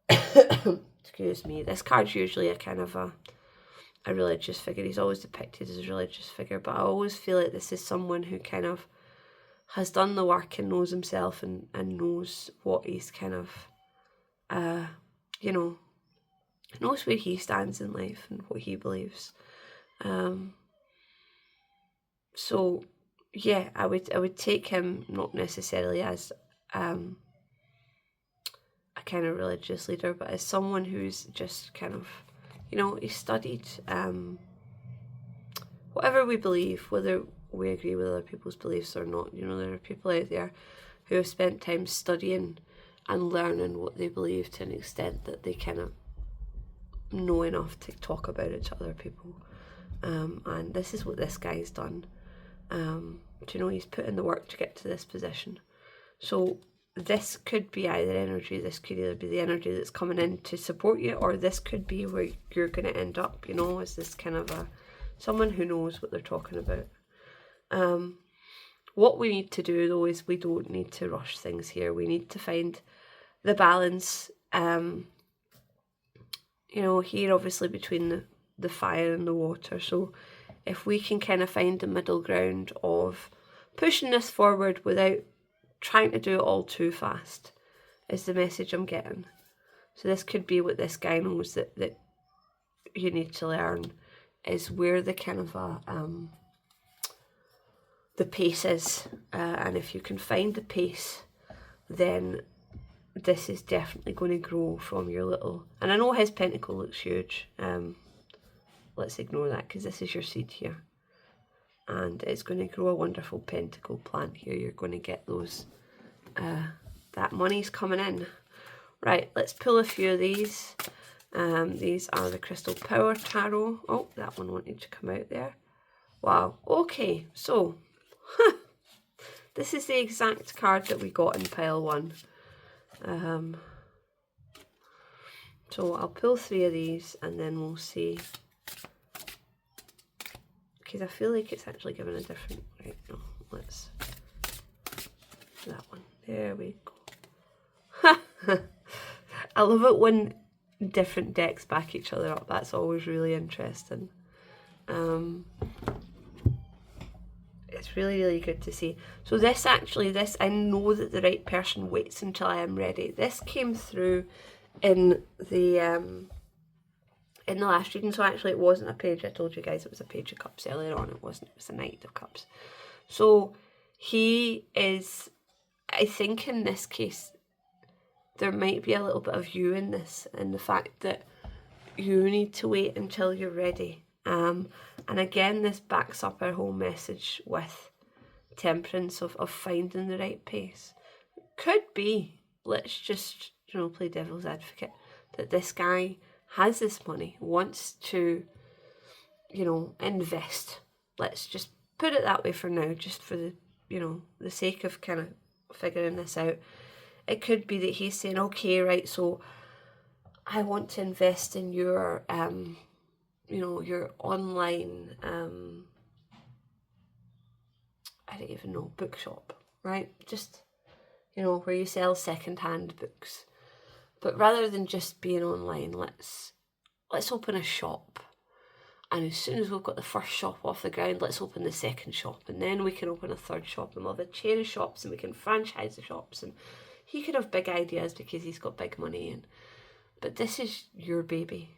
excuse me, this card's usually a kind of a religious figure. He's always depicted as a religious figure, but I always feel like this is someone who kind of has done the work and knows himself and knows what he's kind of, you know, knows where he stands in life and what he believes. So yeah, I would take him not necessarily as a kind of religious leader, but as someone who's just kind of, you know, he studied whatever we believe, whether we agree with other people's beliefs or not. You know, there are people out there who have spent time studying and learning what they believe to an extent that they kind of know enough to talk about it to other people. And this is what this guy's done. Do you know, he's put in the work to get to this position. So this could be either energy, this could either be the energy that's coming in to support you, or this could be where you're going to end up, you know, as this kind of someone who knows what they're talking about. What we need to do though is we don't need to rush things here. We need to find the balance, you know, here obviously between the fire and the water. So if we can kind of find a middle ground of pushing this forward without trying to do it all too fast, is the message I'm getting. So this could be what this guy knows that you need to learn, is where the kind of the pace is, and if you can find the pace, then this is definitely going to grow from your little, and I know his pentacle looks huge, let's ignore that because this is your seed here, and it's going to grow a wonderful pentacle plant here. You're going to get those, that money's coming in. Right, let's pull a few of these. These are the Crystal Power Tarot. Oh, that one wanted to come out there. Wow, okay, so this is the exact card that we got in pile 1. So I'll pull 3 of these and then we'll see, because I feel like it's actually given a different, right, no, let's, that one, there we go. I love it when different decks back each other up. That's always really interesting. It's really, really good to see. So this actually, I know that the right person waits until I am ready. This came through in the last reading. So actually it wasn't a page. I told you guys it was a page of cups earlier on. It wasn't. It was a Knight of Cups. So he is, I think in this case, there might be a little bit of you in this, and the fact that you need to wait until you're ready. And again, this backs up our whole message with temperance of finding the right pace. Could be, let's just, you know, play devil's advocate, that this guy has this money, wants to, you know, invest. Let's just put it that way for now, just for the, you know, the sake of kind of figuring this out. It could be that he's saying, okay, right, so I want to invest in your, you know, your online, I don't even know, bookshop, right? Just, you know, where you sell second-hand books. But rather than just being online, let's open a shop. And as soon as we've got the first shop off the ground, let's open the second shop. And then we can open a third shop, and we'll have a chain of shops, and we can franchise the shops. And he could have big ideas because he's got big money. but this is your baby.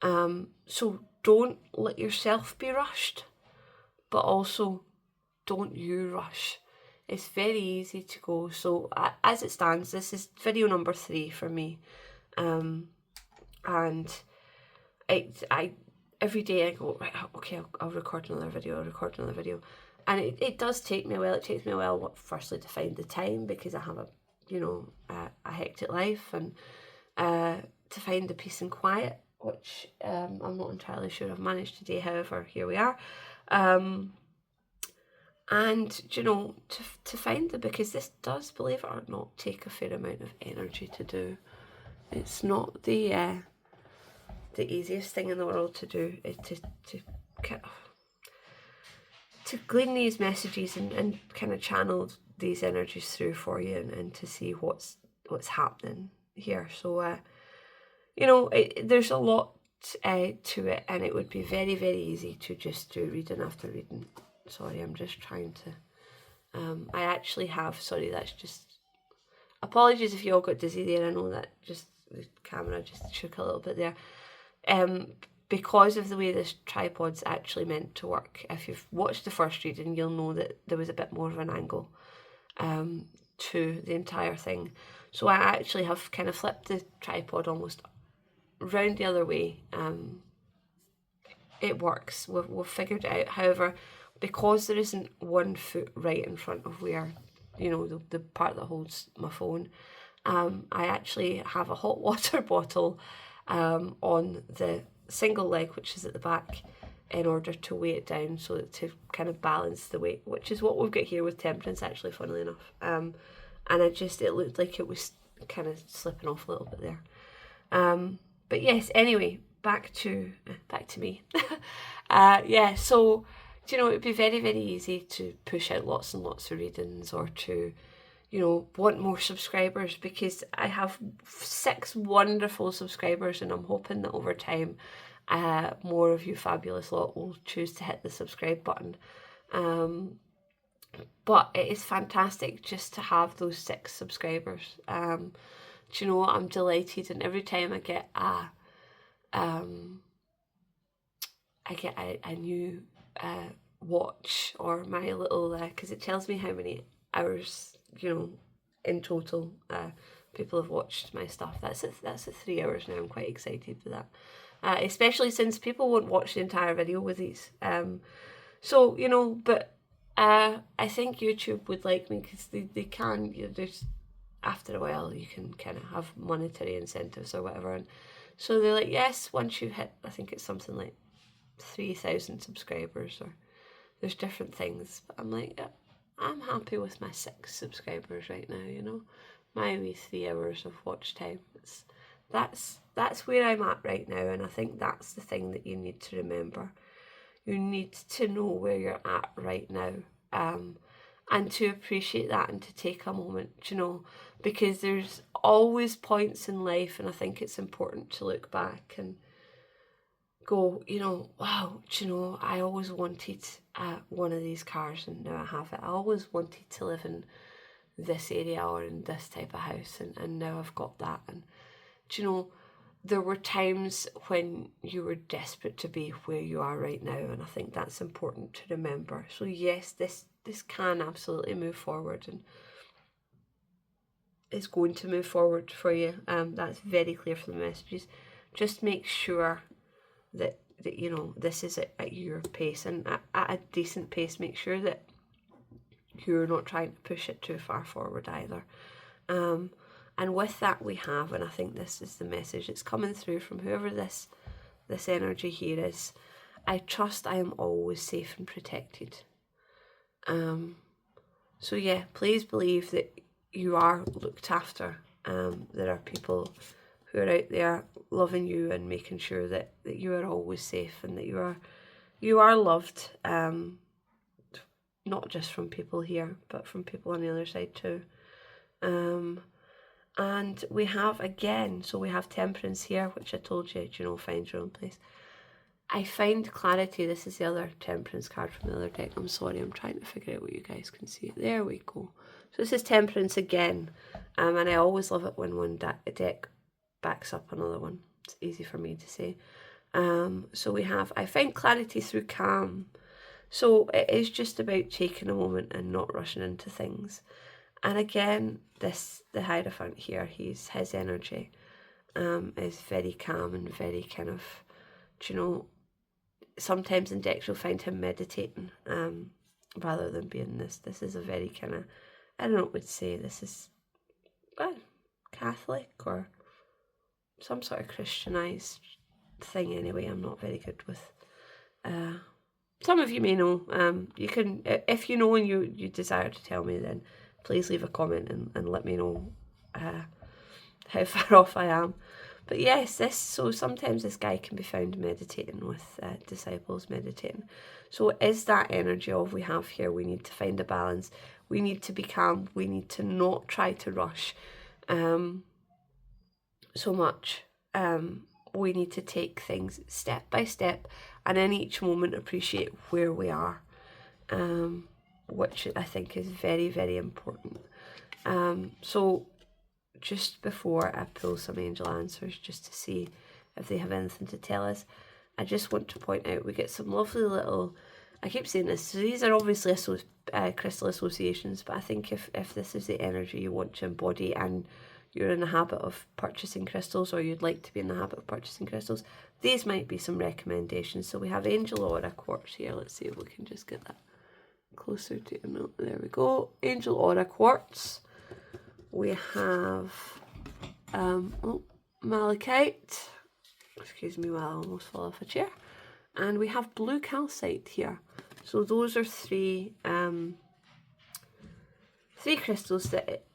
So don't let yourself be rushed, but also don't you rush. It's very easy to go. So as it stands, this is video number 3 for me. And I every day I go, right, okay, I'll record another video, and it does take me a while. It takes me a while, firstly, to find the time, because I have a hectic life, and to find the peace and quiet, which I'm not entirely sure I've managed today. However, here we are. And to find them, because this does, believe it or not, take a fair amount of energy to do. It's not the easiest thing in the world to do, is to glean these messages and kind of channel these energies through for you, and to see what's happening here. So there's a lot to it, and it would be very, very easy to just do reading after reading. Sorry, I'm just trying to I actually have, sorry, that's just, apologies if you all got dizzy there. I know that just the camera just shook a little bit there. Because of the way this tripod's actually meant to work, if you've watched the first reading, you'll know that there was a bit more of an angle to the entire thing. So I actually have kind of flipped the tripod almost round the other way. It works. We've figured it out. However, because there isn't one foot right in front of where, the part that holds my phone, I actually have a hot water bottle on the single leg, which is at the back, in order to weigh it down, so that to kind of balance the weight, which is what we've got here with Temperance, actually, funnily enough. And it looked like it was kind of slipping off a little bit there. But yes, anyway, back to me. So it would be very, very easy to push out lots and lots of readings, or to want more subscribers, because I have 6 wonderful subscribers, and I'm hoping that over time more of you fabulous lot will choose to hit the subscribe button. But it is fantastic just to have those 6 subscribers. I'm delighted, and every time I get a new watch, or my little because it tells me how many hours in total people have watched my stuff. That's at 3 hours now. I'm quite excited with that, especially since people won't watch the entire video with these. But I think YouTube would like me, because they can, there's, after a while, you can kind of have monetary incentives or whatever, and so they're like, yes, once you hit, I think it's something like 3,000 subscribers, or there's different things, but I'm like, yeah, I'm happy with my 6 subscribers right now. My wee 3 hours of watch time. That's where I'm at right now, and I think that's the thing that you need to remember. You need to know where you're at right now, and to appreciate that, and to take a moment, because there's always points in life, and I think it's important to look back and go, wow, I always wanted one of these cars, and now I have it. I always wanted to live in this area, or in this type of house, and now I've got that. And there were times when you were desperate to be where you are right now, and I think that's important to remember. So yes, this can absolutely move forward, and it's going to move forward for you. That's very clear from the messages. Just make sure that this is at your pace, and at a decent pace. Make sure that you're not trying to push it too far forward either. And with that we have, and I think this is the message that's coming through from whoever this energy here is, I trust I am always safe and protected. So yeah, please believe that you are looked after. There are people who are out there loving you and making sure that you are always safe, and that you are loved, not just from people here, but from people on the other side too. And we have, again, so we have Temperance here, which I told you, find your own place. I find clarity. This is the other Temperance card from the other deck. I'm sorry, I'm trying to figure out what you guys can see. There we go. So this is Temperance again, and I always love it when one deck backs up another one. It's easy for me to say. So we have, I find clarity through calm. So it is just about taking a moment and not rushing into things. And again, the Hierophant here, his energy is very calm and very kind of, sometimes in decks you'll find him meditating rather than being this. This is a very kind of, I don't know what would say, this is Catholic or some sort of Christianized thing anyway. I'm not very good with some of you may know. You can, if you know and you desire to tell me, then please leave a comment and let me know how far off I am. But yes, so sometimes this guy can be found meditating with disciples meditating. So it is that energy of we have here. We need to find a balance. We need to be calm. We need to not try to rush so much. We need to take things step by step and in each moment appreciate where we are, which I think is very, very important. So just before I pull some angel answers, just to see if they have anything to tell us, I just want to point out we get some lovely little, I keep saying this, so these are obviously crystal associations, but I think if this is the energy you want to embody and you're in the habit of purchasing crystals, or you'd like to be in the habit of purchasing crystals, these might be some recommendations. So we have Angel Aura Quartz here. Let's see if we can just get that closer to you. There we go. Angel Aura Quartz. We have malachite. Excuse me while I almost fall off a chair. And we have blue calcite here. So those are three crystals that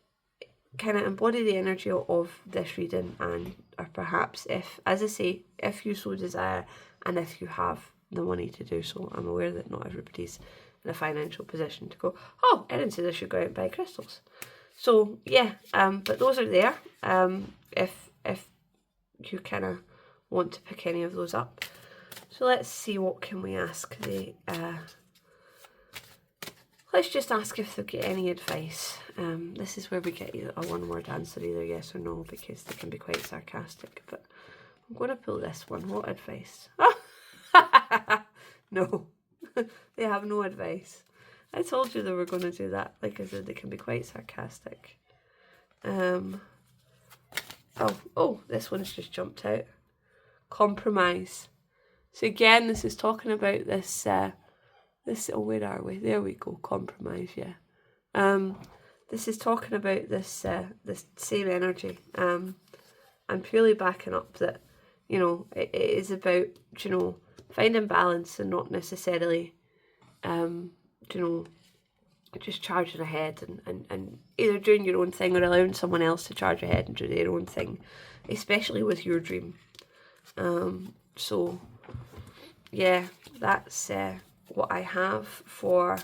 kind of embody the energy of this reading, and or perhaps if, as I say, if you so desire and if you have the money to do so. I'm aware that not everybody's in a financial position to go, oh, Erin said I should go out and buy crystals. So yeah, but those are there if you kind of want to pick any of those up. So let's see, what can we ask the let's just ask if they'll get any advice. This is where we get a one-word answer, either yes or no, because they can be quite sarcastic. But I'm going to pull this one. What advice? No, they have no advice. I told you they were going to do that. Like I said, they can be quite sarcastic. Oh, this one's just jumped out. Compromise. So again, this is talking about this. Oh, where are we? There we go. Compromise. Yeah. This is talking about this same energy. I'm purely backing up that, it is about, finding balance and not necessarily, just charging ahead and either doing your own thing or allowing someone else to charge ahead and do their own thing, especially with your dream. So, yeah, that's what I have for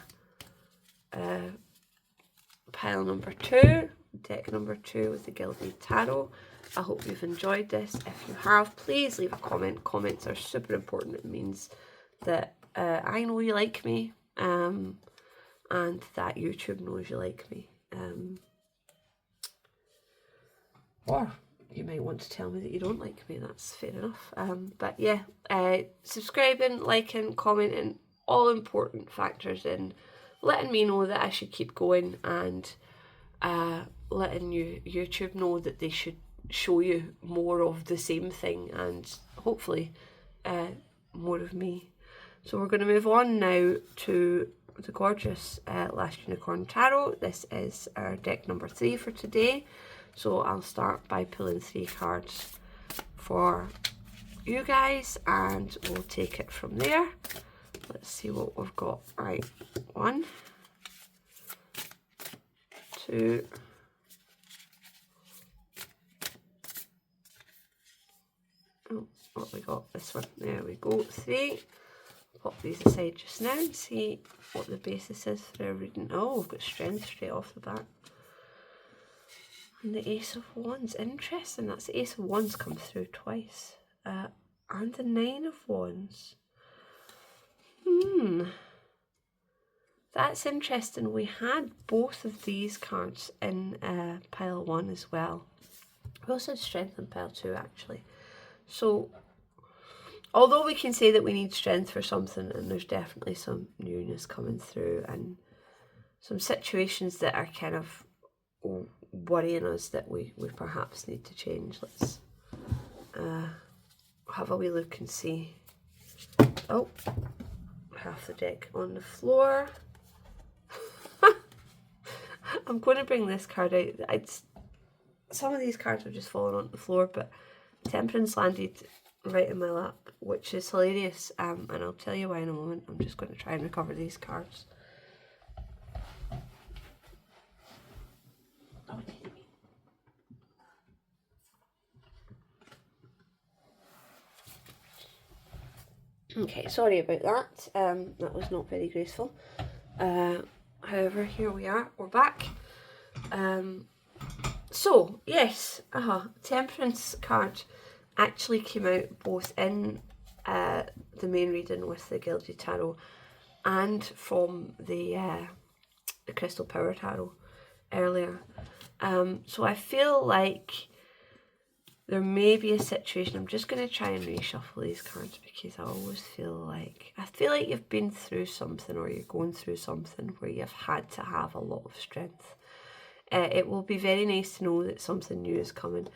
pile number 2, deck number 2 with the Gilded Tarot. I hope you've enjoyed this. If you have, please leave a comment. Comments are super important. It means that I know you like me, and that YouTube knows you like me. Or you might want to tell me that you don't like me. That's fair enough. But yeah, subscribing, liking, commenting, all important factors in letting me know that I should keep going, and letting YouTube know that they should show you more of the same thing, and hopefully more of me. So we're going to move on now to the gorgeous Last Unicorn Tarot. This is our deck number 3 for today. So I'll start by pulling 3 cards for you guys, and we'll take it from there. Let's see what we've got. Right, 1, 2, oh, what we got? This one. There we go. 3. Pop these aside just now and see what the basis is for our reading. Oh, we've got strength straight off the bat. And the Ace of Wands. Interesting. That's the Ace of Wands come through twice. And the 9 of Wands. That's interesting. We had both of these cards in pile 1 as well. We also had strength and pile too, actually. So, although we can say that we need strength for something, and there's definitely some newness coming through, and some situations that are kind of worrying us that we perhaps need to change. Let's have a wee look and see. Oh, half the deck on the floor. I'm going to bring this card out. Some of these cards have just fallen onto the floor, but Temperance landed right in my lap, which is hilarious, and I'll tell you why in a moment. I'm just going to try and recover these cards. Okay, sorry about that. That was not very graceful. However, here we are. We're back. So, yes, Temperance card actually came out both in the main reading with the Gilded Tarot and from the Crystal Power Tarot earlier. So I feel like there may be a situation. I'm just going to try and reshuffle these cards because I always feel like you've been through something, or you're going through something where you've had to have a lot of strength. It will be very nice to know that something new is coming,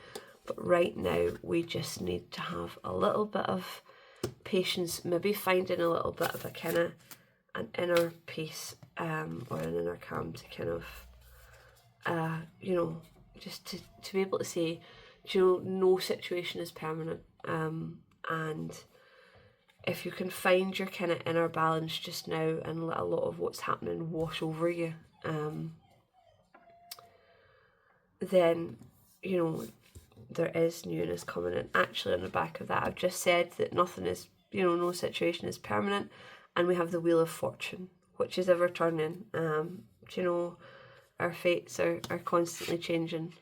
but right now we just need to have a little bit of patience, maybe finding a little bit of a kind of an inner peace or an inner calm to kind of, just to be able to say, no situation is permanent, and if you can find your kind of inner balance just now and let a lot of what's happening wash over you, then, there is newness coming. And actually on the back of that, I've just said that nothing is, no situation is permanent, and we have the Wheel of Fortune, which is ever turning. Our fates are constantly changing,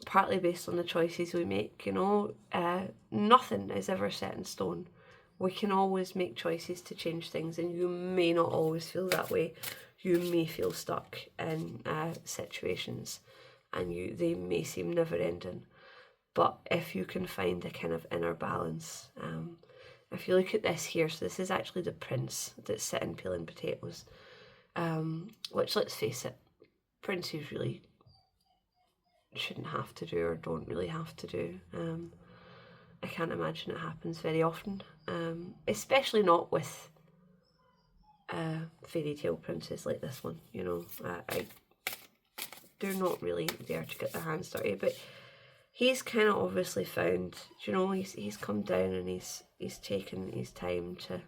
partly based on the choices we make. Nothing is ever set in stone. We can always make choices to change things, and you may not always feel that way. You may feel stuck in situations, and they may seem never ending. But if you can find a kind of inner balance, if you look at this here, so this is actually the Prince that's sitting peeling potatoes, which, let's face it, princes really shouldn't have to do, or don't really have to do. I can't imagine it happens very often, especially not with fairy tale princes like this one. They're not really there to get their hands dirty, but he's kind of obviously found, he's come down and he's taken his time to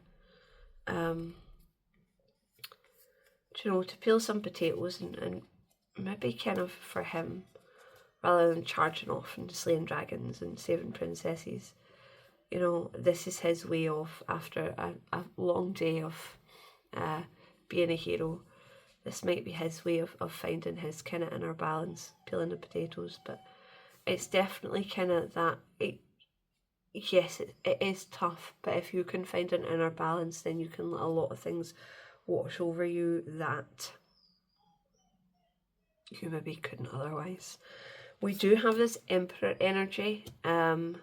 to peel some potatoes, and maybe kind of for him, rather than charging off and slaying dragons and saving princesses, this is his way of, after a long day of being a hero, this might be his way of finding his kind of inner balance, peeling the potatoes. But it's definitely kind of that, yes, it is tough, but if you can find an inner balance, then you can let a lot of things wash over you that you maybe couldn't otherwise. We do have this Emperor energy in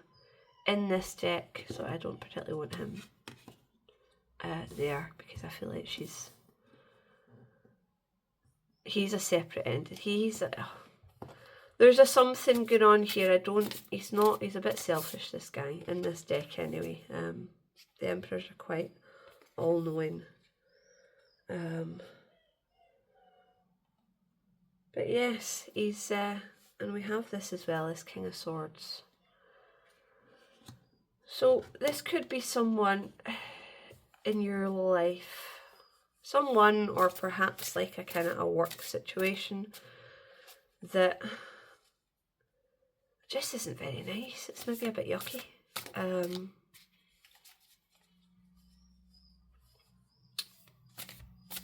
this deck, so I don't particularly want him there, because I feel like he's a separate entity. There's a something going on here. He's a bit selfish, this guy, in this deck anyway. The Emperors are quite all-knowing. But yes, he's, and we have this as well as King of Swords. So this could be someone in your life, someone, or perhaps like a kind of a work situation that just isn't very nice. It's maybe a bit yucky.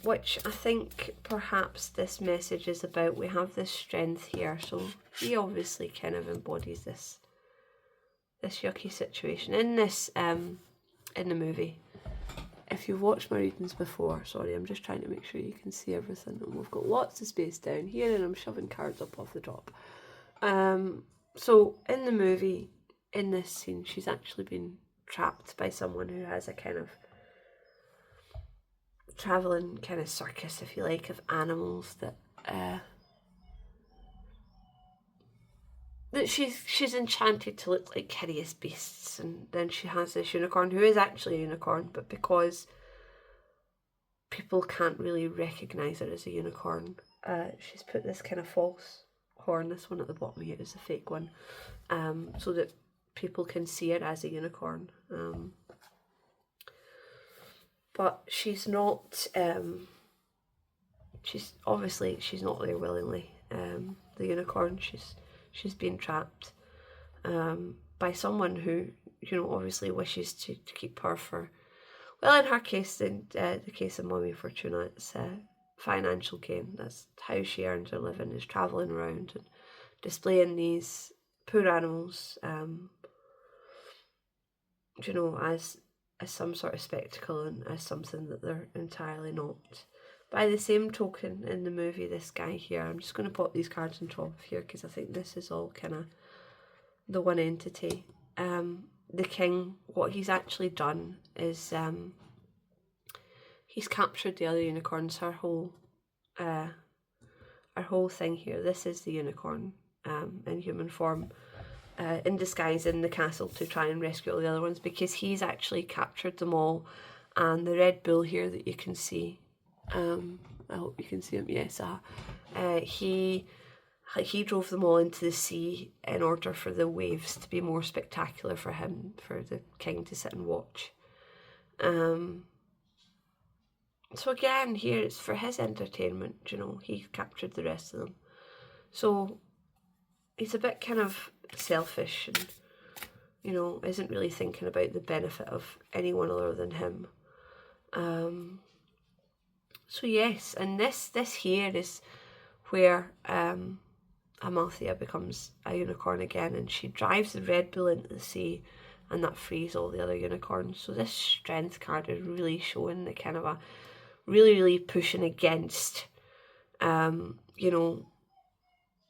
Which I think perhaps this message is about. We have this strength here, so he obviously kind of embodies this yucky situation in this in the movie. If you've watched my readings before, sorry, I'm just trying to make sure you can see everything, and we've got lots of space down here, and I'm shoving cards up off the top. So in the movie, in this scene, she's actually been trapped by someone who has a kind of travelling kind of circus, if you like, of animals that she's enchanted to look like hideous beasts, and then she has this unicorn who is actually a unicorn, but because people can't really recognise her as a unicorn, she's put this kind of false horn, this one at the bottom here is a fake one, so that people can see her as a unicorn. But she's not, she's not there willingly. The unicorn, she's been trapped by someone who, obviously wishes to keep her for, well, in her case, in the case of Mummy Fortuna, it's financial gain. That's how she earns her living, is travelling around and displaying these poor animals, as some sort of spectacle and as something that they're entirely not. By the same token, in the movie, this guy here, I'm just going to pop these cards on top of here because I think this is all kind of the one entity. The king, what he's actually done is he's captured the other unicorns. Her whole thing here, this is the unicorn in human form, in disguise in the castle to try and rescue all the other ones, because he's actually captured them all. And the Red Bull here that you can see, I hope you can see him, yes, he drove them all into the sea in order for the waves to be more spectacular for him, for the king to sit and watch. So again, here it's for his entertainment, he captured the rest of them. So he's a bit kind of selfish and, isn't really thinking about the benefit of anyone other than him. So yes, and this here is where Amalthea becomes a unicorn again, and she drives the Red Bull into the sea, and that frees all the other unicorns. So this strength card is really showing the kind of a really, really pushing against,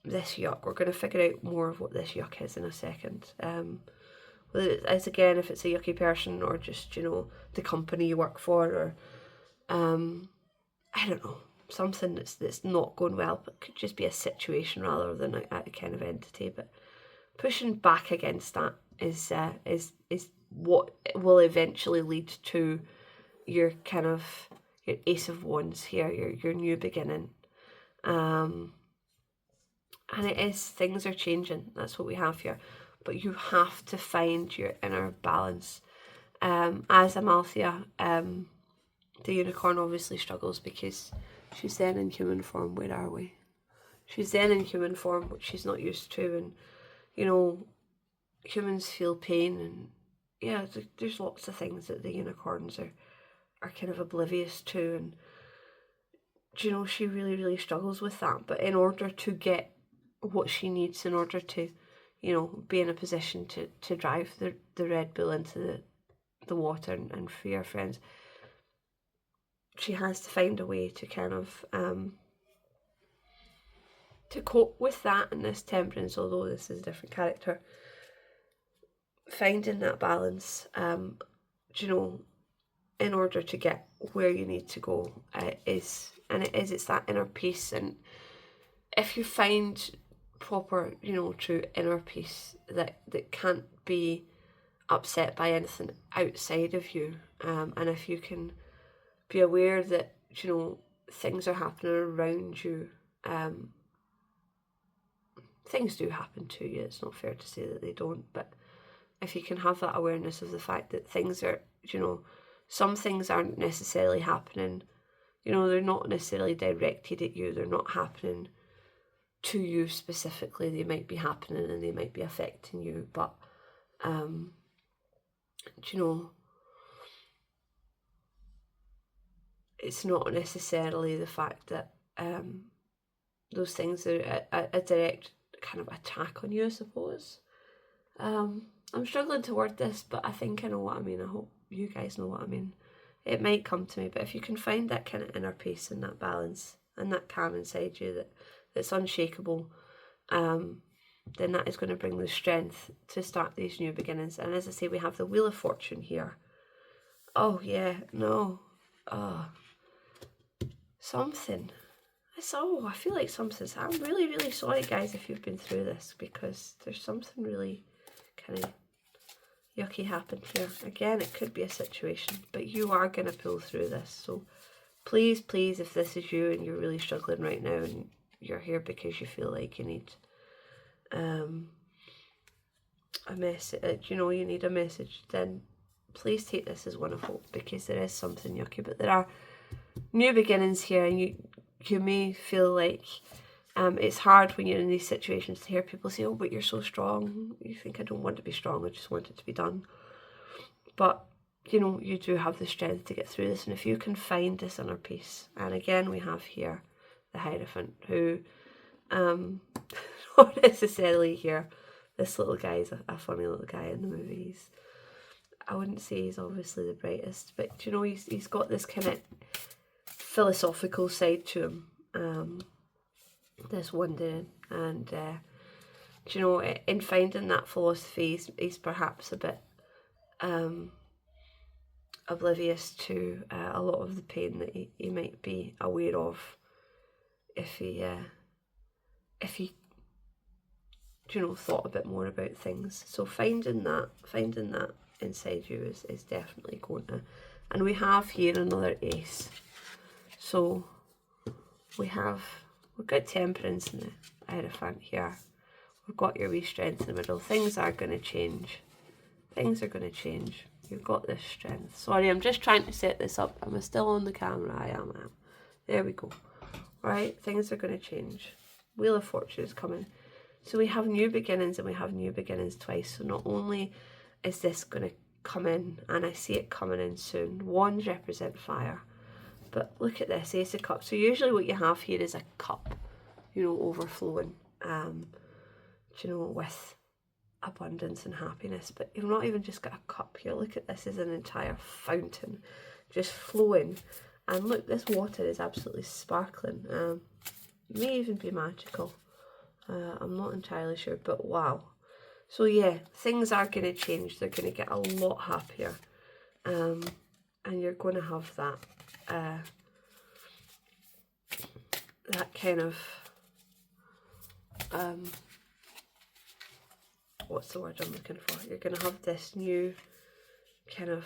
this yuck. We're going to figure out more of what this yuck is in a second. Whether it's, again, if it's a yucky person or just, the company you work for, or, I don't know, something that's not going well, but could just be a situation rather than a kind of entity. But pushing back against that is what will eventually lead to your kind of your Ace of Wands here, your new beginning. And it is, things are changing. That's what we have here. But you have to find your inner balance. As Amalthea, the unicorn obviously struggles because she's then in human form. Where are we? She's then in human form, which she's not used to. And, humans feel pain. And, yeah, there's lots of things that the unicorns are kind of oblivious to. And, she really, really struggles with that. But in order to get what she needs, in order to, be in a position to drive the Red Bull into the water and free her friends, she has to find a way to kind of to cope with that in this Temperance, although this is a different character. Finding that balance, in order to get where you need to go, it's that inner peace. And if you find proper, true inner peace that can't be upset by anything outside of you, and if you can be aware that, things are happening around you, things do happen to you, it's not fair to say that they don't, but if you can have that awareness of the fact that things are, some things aren't necessarily happening, they're not necessarily directed at you, they're not happening to you specifically, they might be happening and they might be affecting you, but it's not necessarily the fact that those things are a direct kind of attack on you, I suppose. I'm struggling to word this, but I think I know what I mean. I hope you guys know what I mean. It might come to me, but if you can find that kind of inner peace and that balance and that calm inside you that's unshakable, then that is going to bring the strength to start these new beginnings. And as I say, we have the Wheel of Fortune here. Oh, yeah, no. Oh, something. I feel like something's... I'm really, really sorry, guys, if you've been through this, because there's something really kind of yucky happened here. Again, it could be a situation, but you are going to pull through this. So please, please, if this is you and you're really struggling right now and you're here because you feel like you need a message, you know, you need a message, then please take this as one of hope, because there is something yucky, but there are new beginnings here, and you may feel like it's hard when you're in these situations to hear people say, oh, but you're so strong. You think, I don't want to be strong, I just want it to be done. But, you know, you do have the strength to get through this, and if you can find this inner peace, and again, we have here the Hierophant, who, not necessarily here, this little guy is a funny little guy in the movies. I wouldn't say he's obviously the brightest, but, you know, he's got this kind of philosophical side to him, this wondering, and you know, in finding that philosophy, he's perhaps a bit oblivious to a lot of the pain that he might be aware of if he you know, thought a bit more about things. So finding that inside you is definitely going to. And we have here another ace. So we've got Temperance in the Hierophant here. We've got your wee strength in the middle. Things are going to change. Things are going to change. You've got this strength. Sorry, I'm just trying to set this up. Am I still on the camera? I am. There we go. Right, things are going to change. Wheel of Fortune is coming. So we have new beginnings, and we have new beginnings twice. So not only is this going to come in, and I see it coming in soon. Wands represent fire. But look at this, Ace of Cups. So usually what you have here is a cup, you know, overflowing, you know, with abundance and happiness. But you've not even just got a cup here. Look at this as an entire fountain just flowing. And look, this water is absolutely sparkling. May even be magical. I'm not entirely sure, but wow. So yeah, things are going to change. They're going to get a lot happier. And you're going to have that that kind of what's the word I'm looking for? You're going to have this new kind of,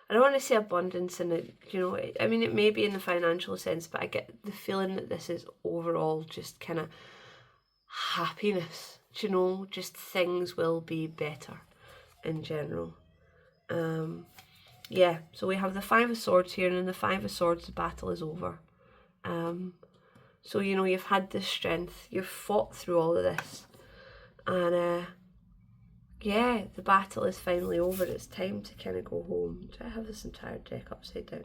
I don't want to say abundance in it, you know, I mean, it may be in the financial sense, but I get the feeling that this is overall just kind of happiness, you know, just things will be better in general. Yeah, so we have the Five of Swords here, and in the Five of Swords, the battle is over. So, you know, you've had this strength, you've fought through all of this, and yeah, the battle is finally over. It's time to kind of go home. Do I have this entire deck upside down?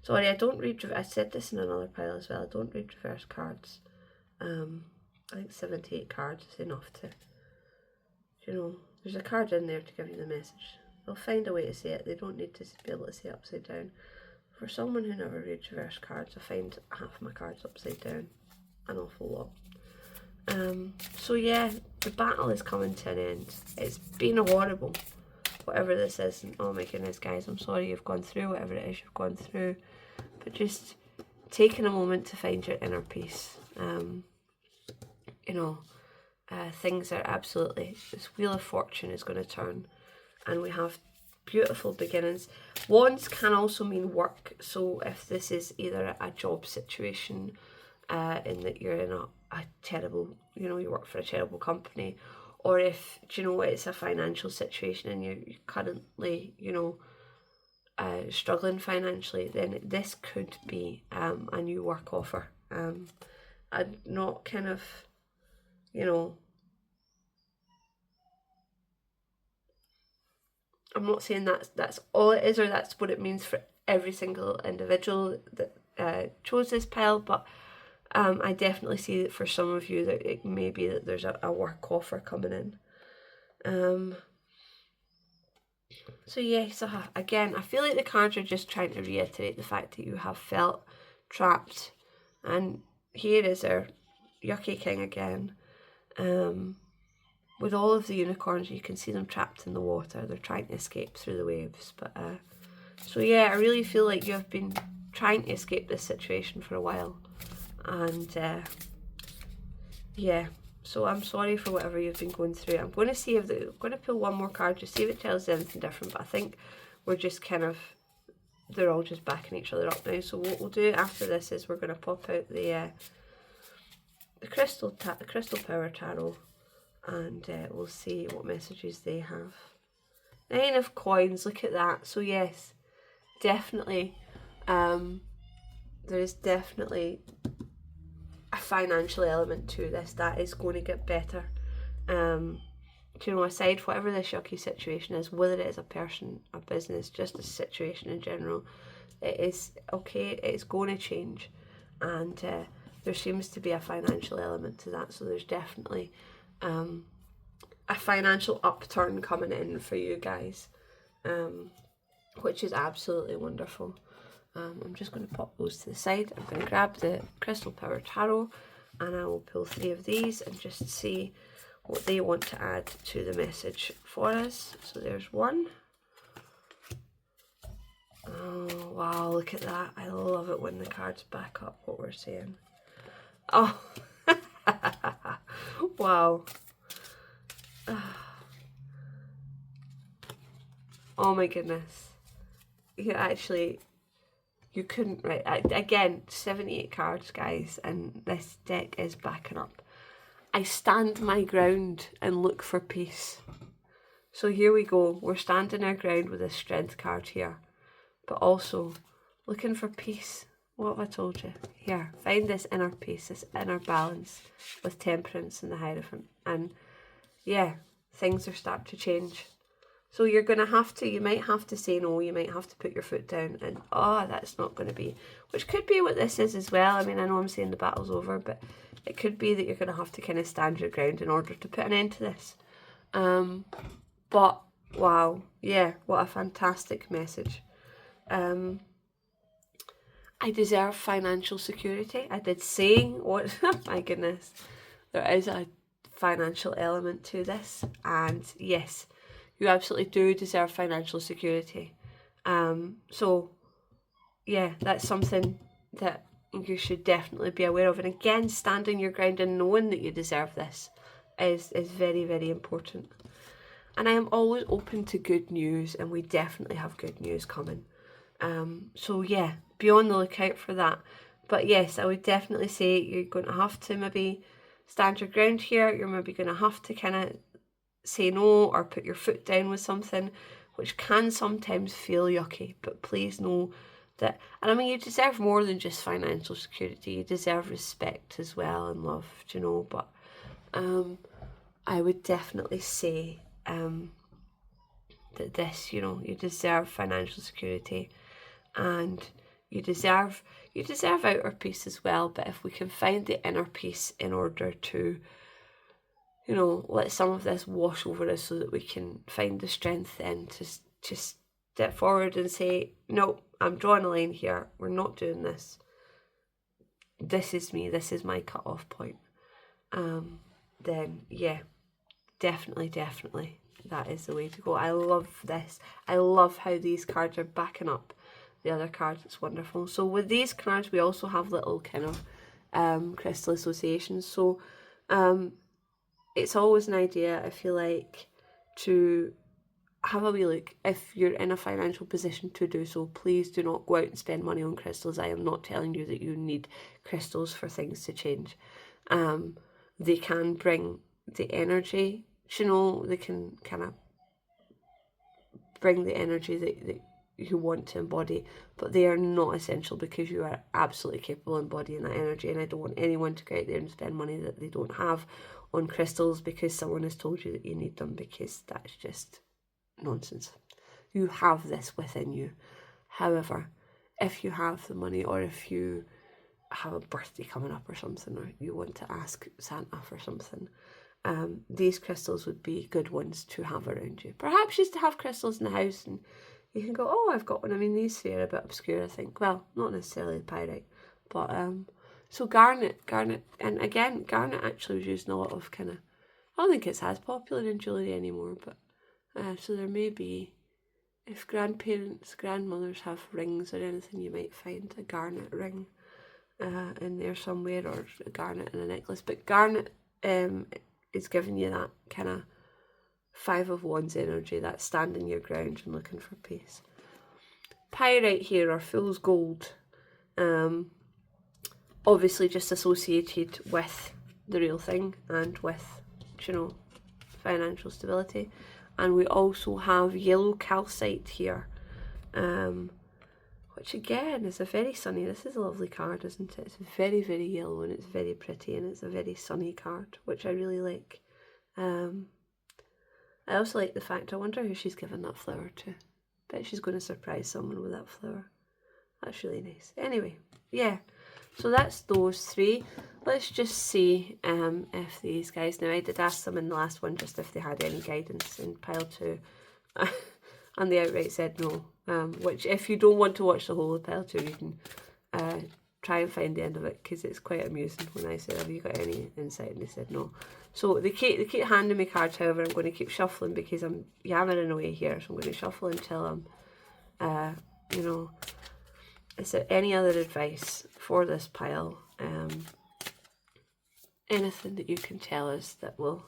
Sorry, I don't read, I said this in another pile as well, I don't read reverse cards. I think 78 cards is enough to, you know, there's a card in there to give you the message. They'll find a way to say it. They don't need to be able to say it upside down. For someone who never reads reverse cards, I find half of my cards upside down an awful lot. So yeah, the battle is coming to an end. It's been horrible, whatever this is. And oh my goodness, guys, I'm sorry you've gone through whatever it is you've gone through. But just taking a moment to find your inner peace. You know, things are absolutely, this Wheel of Fortune is going to turn. And we have beautiful beginnings. Wands can also mean work. So if this is either a job situation, in that you're in a terrible, you know, you work for a terrible company, or if, you know, it's a financial situation and you're currently, you know, struggling financially, then this could be a new work offer. I'm not kind of, you know, I'm not saying that's all it is, or that's what it means for every single individual that chose this pile, but I definitely see that for some of you that it may be that there's a work offer coming in. So yes, again, I feel like the cards are just trying to reiterate the fact that you have felt trapped, and here is our yucky king again. with all of the unicorns, you can see them trapped in the water. They're trying to escape through the waves. But so yeah, I really feel like you have been trying to escape this situation for a while. And yeah, so I'm sorry for whatever you've been going through. I'm going to see if I'm going to pull one more card to see if it tells anything different. But I think we're just kind of, they're all just backing each other up now. So what we'll do after this is we're going to pop out the Crystal Power Tarot, and we'll see what messages they have. 9 of Coins, look at that. So yes, definitely, there is definitely a financial element to this that is going to get better. You know, aside whatever this yucky situation is, whether it is a person, a business, just a situation in general, it is okay, it's going to change. And there seems to be a financial element to that, so there's definitely a financial upturn coming in for you guys, which is absolutely wonderful. I'm just going to pop those to the side. I'm going to grab the Crystal Power Tarot, and I will pull 3 of these and just see what they want to add to the message for us. So there's one. Oh wow, look at that. I love it when the cards back up what we're saying. Oh wow. Oh my goodness. You couldn't write. Again, 78 cards, guys, and this deck is backing up. I stand my ground and look for peace. So here we go. We're standing our ground with a strength card here, but also looking for peace. What have I told you? Here, find this inner peace, this inner balance with Temperance and the Hierophant. And yeah, things are starting to change. So you're going to have to, you might have to say no, you might have to put your foot down and, that's not going to be, which could be what this is as well. I mean, I know I'm saying the battle's over, but it could be that you're going to have to kind of stand your ground in order to put an end to this. But, wow, yeah, what a fantastic message. I deserve financial security. I did say what, my goodness, there is a financial element to this, and yes, you absolutely do deserve financial security. So yeah, that's something that you should definitely be aware of. And again, standing your ground and knowing that you deserve this is very, very important. And I am always open to good news, and we definitely have good news coming. So yeah, be on the lookout for that. But yes, I would definitely say you're going to have to maybe stand your ground here. You're maybe going to have to kind of say no or put your foot down with something, which can sometimes feel yucky. But please know that, and I mean, you deserve more than just financial security. You deserve respect as well and love, you know. But I would definitely say that this, you know, you deserve financial security, and you deserve outer peace as well. But if we can find the inner peace in order to, you know, let some of this wash over us, so that we can find the strength then to just step forward and say, no, I'm drawing a line here. We're not doing this. This is me. This is my cut-off point. Then, yeah, definitely, that is the way to go. I love this. I love how these cards are backing up the other cards. It's wonderful. So with these cards, we also have little kind of crystal associations. So it's always an idea, I feel like, to have a wee look. If you're in a financial position to do so, please do not go out and spend money on crystals. I am not telling you that you need crystals for things to change. They can bring the energy, you know, they can kind of bring the energy that you want to embody, but they are not essential, because you are absolutely capable of embodying that energy. And I don't want anyone to go out there and spend money that they don't have on crystals because someone has told you that you need them, because that's just nonsense. You have this within you. However, if you have the money, or if you have a birthday coming up or something, or you want to ask Santa for something, these crystals would be good ones to have around you. Perhaps just to have crystals in the house, and you can go, oh, I've got one. I mean, these three are a bit obscure, I think. Well, not necessarily the pyrite, but so garnet, and again, garnet actually was used in a lot of kind of I don't think it's as popular in jewellery anymore, but so there may be, if grandparents, grandmothers have rings or anything, you might find a garnet ring in there somewhere, or a garnet in a necklace. But garnet is giving you that kind of 5 of Wands energy, that standing your ground and looking for peace. Pyrite here, or fool's gold, obviously just associated with the real thing and with, you know, financial stability. And we also have yellow calcite here, which again is a very sunny, this is a lovely card, isn't it? It's very, very yellow and it's very pretty, and it's a very sunny card, which I really like. I also like the fact, I wonder who she's given that flower to. Bet she's going to surprise someone with that flower. That's really nice. Anyway, yeah, so that's those 3. Let's just see if these guys, now I did ask them in the last one just if they had any guidance in pile 2, and they outright said no, which if you don't want to watch the whole of pile 2, you can try and find the end of it, because it's quite amusing when I said, have you got any insight, and they said no. So they keep handing me cards. However, I'm going to keep shuffling because I'm yammering away here, so I'm going to shuffle until I'm you know, is there any other advice for this pile? Anything that you can tell us that will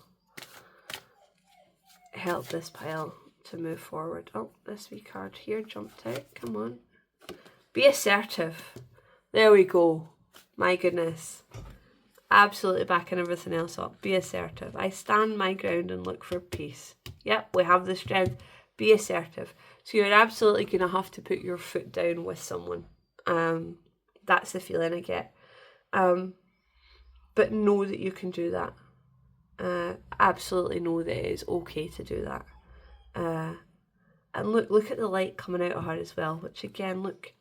help this pile to move forward. Oh, this wee card here jumped out. Come on. Be assertive. There we go. My goodness. Absolutely backing everything else up. Be assertive. I stand my ground and look for peace. Yep, we have the strength. Be assertive. So you're absolutely going to have to put your foot down with someone. That's the feeling I get. But know that you can do that. Absolutely know that it is okay to do that. And look at the light coming out of her as well, which again, look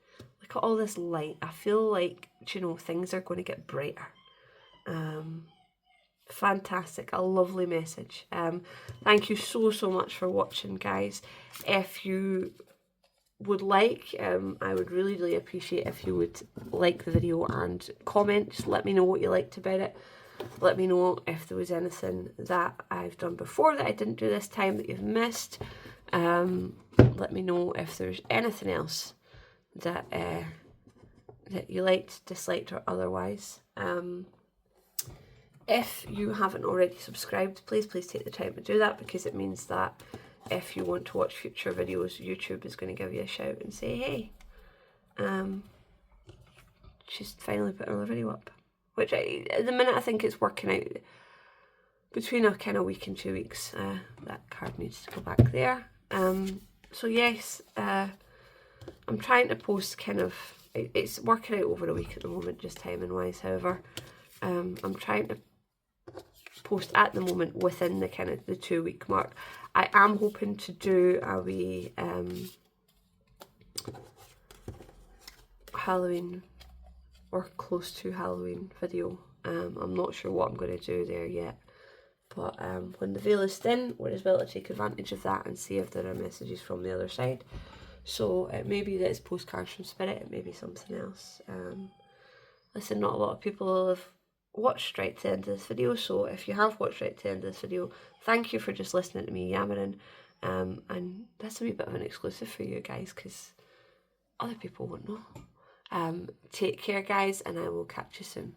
at all this light. I feel like, you know, things are going to get brighter. Fantastic, a lovely message. Thank you so much for watching, guys. If you would like, I would really appreciate if you would like the video and comment. Just let me know what you liked about it. Let me know if there was anything that I've done before that I didn't do this time that you've missed. Let me know if there's anything else that that you liked, disliked, or otherwise. If you haven't already subscribed, please take the time to do that, because it means that if you want to watch future videos, YouTube is going to give you a shout and say, hey, she's finally put another video up. Which, at the minute, I think it's working out between a kind of week and 2 weeks. That card needs to go back there. So yes, I'm trying to post kind of, it's working out over a week at the moment, just timing wise. However, I'm trying to post at the moment within the kind of the 2 week mark. I am hoping to do a wee Halloween or close to Halloween video. I'm not sure what I'm going to do there yet, but when the veil is thin, we're as well to take advantage of that and see if there are messages from the other side. So it may be that it's postcards from spirit, it may be something else. Listen, not a lot of people have watched right to the end of this video, so if you have watched right to the end of this video, thank you for just listening to me yammering, and that's a wee bit of an exclusive for you guys, because other people won't know. Take care, guys, and I will catch you soon.